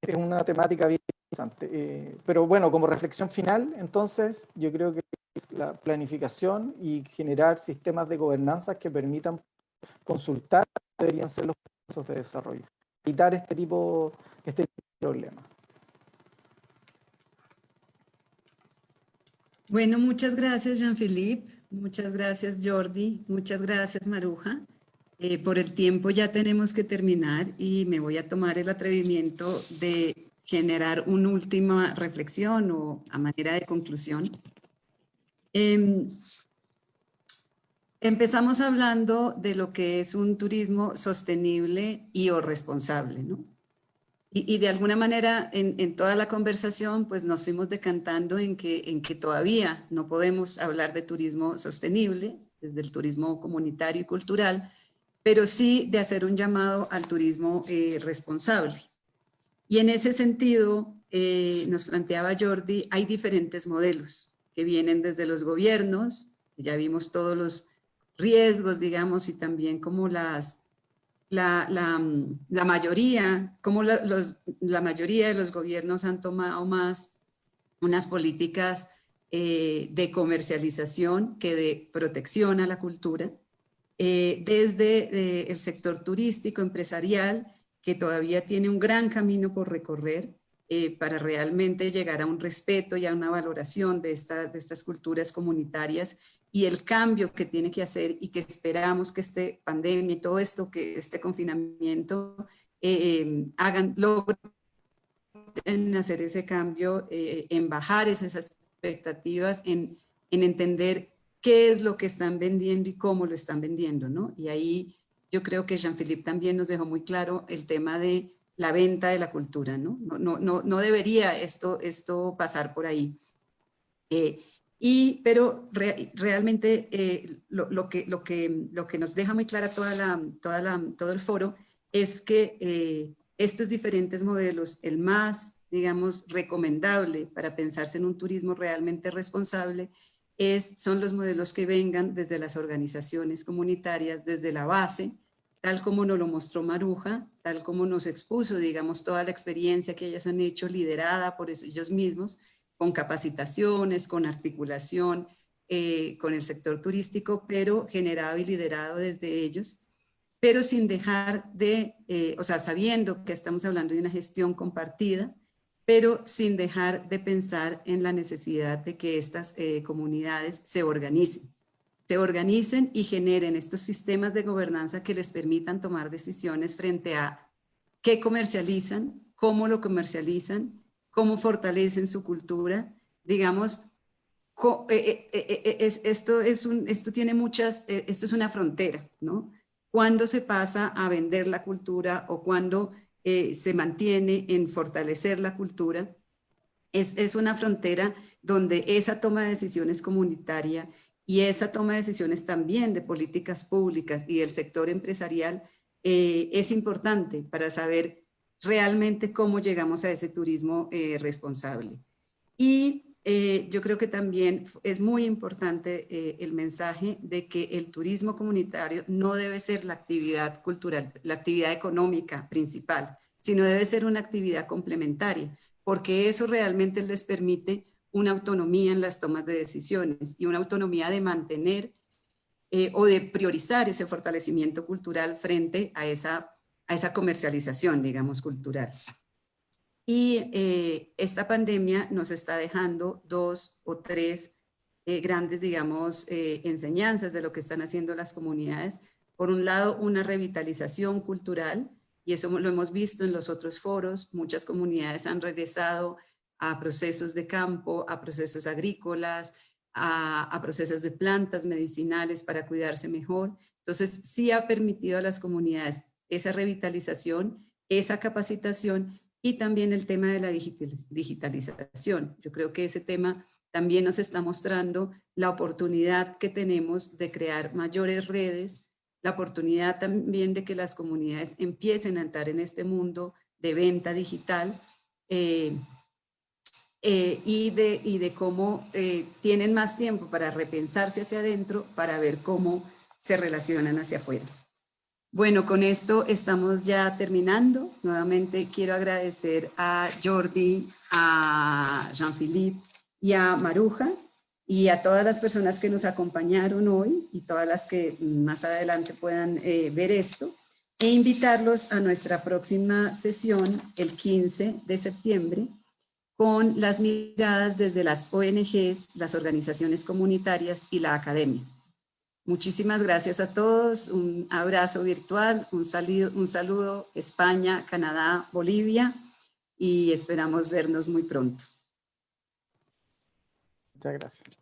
C: Es una temática bien interesante. Pero bueno, como reflexión final, entonces, yo creo que la planificación y generar sistemas de gobernanza que permitan consultar deberían ser los procesos de desarrollo. Evitar este tipo de problemas.
A: Bueno, muchas gracias, Jean-Philippe. Muchas gracias, Jordi. Muchas gracias, Maruja. Por el tiempo ya tenemos que terminar y me voy a tomar el atrevimiento de generar una última reflexión o a manera de conclusión. Empezamos hablando de lo que es un turismo sostenible y o responsable, ¿no? Y de alguna manera en toda la conversación pues nos fuimos decantando en que todavía no podemos hablar de turismo sostenible, desde el turismo comunitario y cultural, pero sí de hacer un llamado al turismo responsable. Y en ese sentido, nos planteaba Jordi, hay diferentes modelos que vienen desde los gobiernos, ya vimos todos los riesgos, digamos, y también como la mayoría, como la mayoría de los gobiernos han tomado más unas políticas de comercialización que de protección a la cultura, desde el sector turístico, empresarial, que todavía tiene un gran camino por recorrer para realmente llegar a un respeto y a una valoración de estas culturas comunitarias, y el cambio que tiene que hacer y que esperamos que esta pandemia y todo esto, que este confinamiento logren hacer ese cambio, en bajar esas expectativas, en entender qué es lo que están vendiendo y cómo lo están vendiendo, ¿no? Y ahí yo creo que Jean-Philippe también nos dejó muy claro el tema de la venta de la cultura, ¿no? No debería esto pasar por ahí. Pero realmente lo que nos deja muy clara todo el foro es que estos diferentes modelos, el más, digamos, recomendable para pensarse en un turismo realmente responsable, son los modelos que vengan desde las organizaciones comunitarias, desde la base, tal como nos lo mostró Maruja, tal como nos expuso, digamos, toda la experiencia que ellas han hecho liderada por ellos mismos, con capacitaciones, con articulación con el sector turístico, pero generado y liderado desde ellos, pero sin dejar de, o sea, sabiendo que estamos hablando de una gestión compartida, pero sin dejar de pensar en la necesidad de que estas comunidades se organicen y generen estos sistemas de gobernanza que les permitan tomar decisiones frente a qué comercializan, cómo lo comercializan, cómo fortalecen su cultura, digamos, esto es una frontera, ¿no? Cuando se pasa a vender la cultura o cuando se mantiene en fortalecer la cultura, es una frontera donde esa toma de decisiones comunitaria y esa toma de decisiones también de políticas públicas y del sector empresarial es importante para saber realmente cómo llegamos a ese turismo responsable. Y yo creo que también es muy importante el mensaje de que el turismo comunitario no debe ser la actividad cultural, la actividad económica principal, sino debe ser una actividad complementaria, porque eso realmente les permite una autonomía en las tomas de decisiones y una autonomía de mantener o de priorizar ese fortalecimiento cultural frente a a esa comercialización, digamos, cultural. Y esta pandemia nos está dejando 2 o 3 grandes, digamos, enseñanzas de lo que están haciendo las comunidades. Por un lado, una revitalización cultural, y eso lo hemos visto en los otros foros. Muchas comunidades han regresado a procesos de campo, a procesos agrícolas, a procesos de plantas medicinales para cuidarse mejor. Entonces, sí ha permitido a las comunidades esa revitalización, esa capacitación y también el tema de la digitalización. Yo creo que ese tema también nos está mostrando la oportunidad que tenemos de crear mayores redes, la oportunidad también de que las comunidades empiecen a entrar en este mundo de venta digital y de cómo tienen más tiempo para repensarse hacia adentro, para ver cómo se relacionan hacia afuera. Bueno, con esto estamos ya terminando. Nuevamente quiero agradecer a Jordi, a Jean-Philippe y a Maruja y a todas las personas que nos acompañaron hoy y todas las que más adelante puedan ver esto, e invitarlos a nuestra próxima sesión el 15 de septiembre con las miradas desde las ONGs, las organizaciones comunitarias y la academia. Muchísimas gracias a todos, un abrazo virtual, un saludo España, Canadá, Bolivia y esperamos vernos muy pronto.
C: Muchas gracias.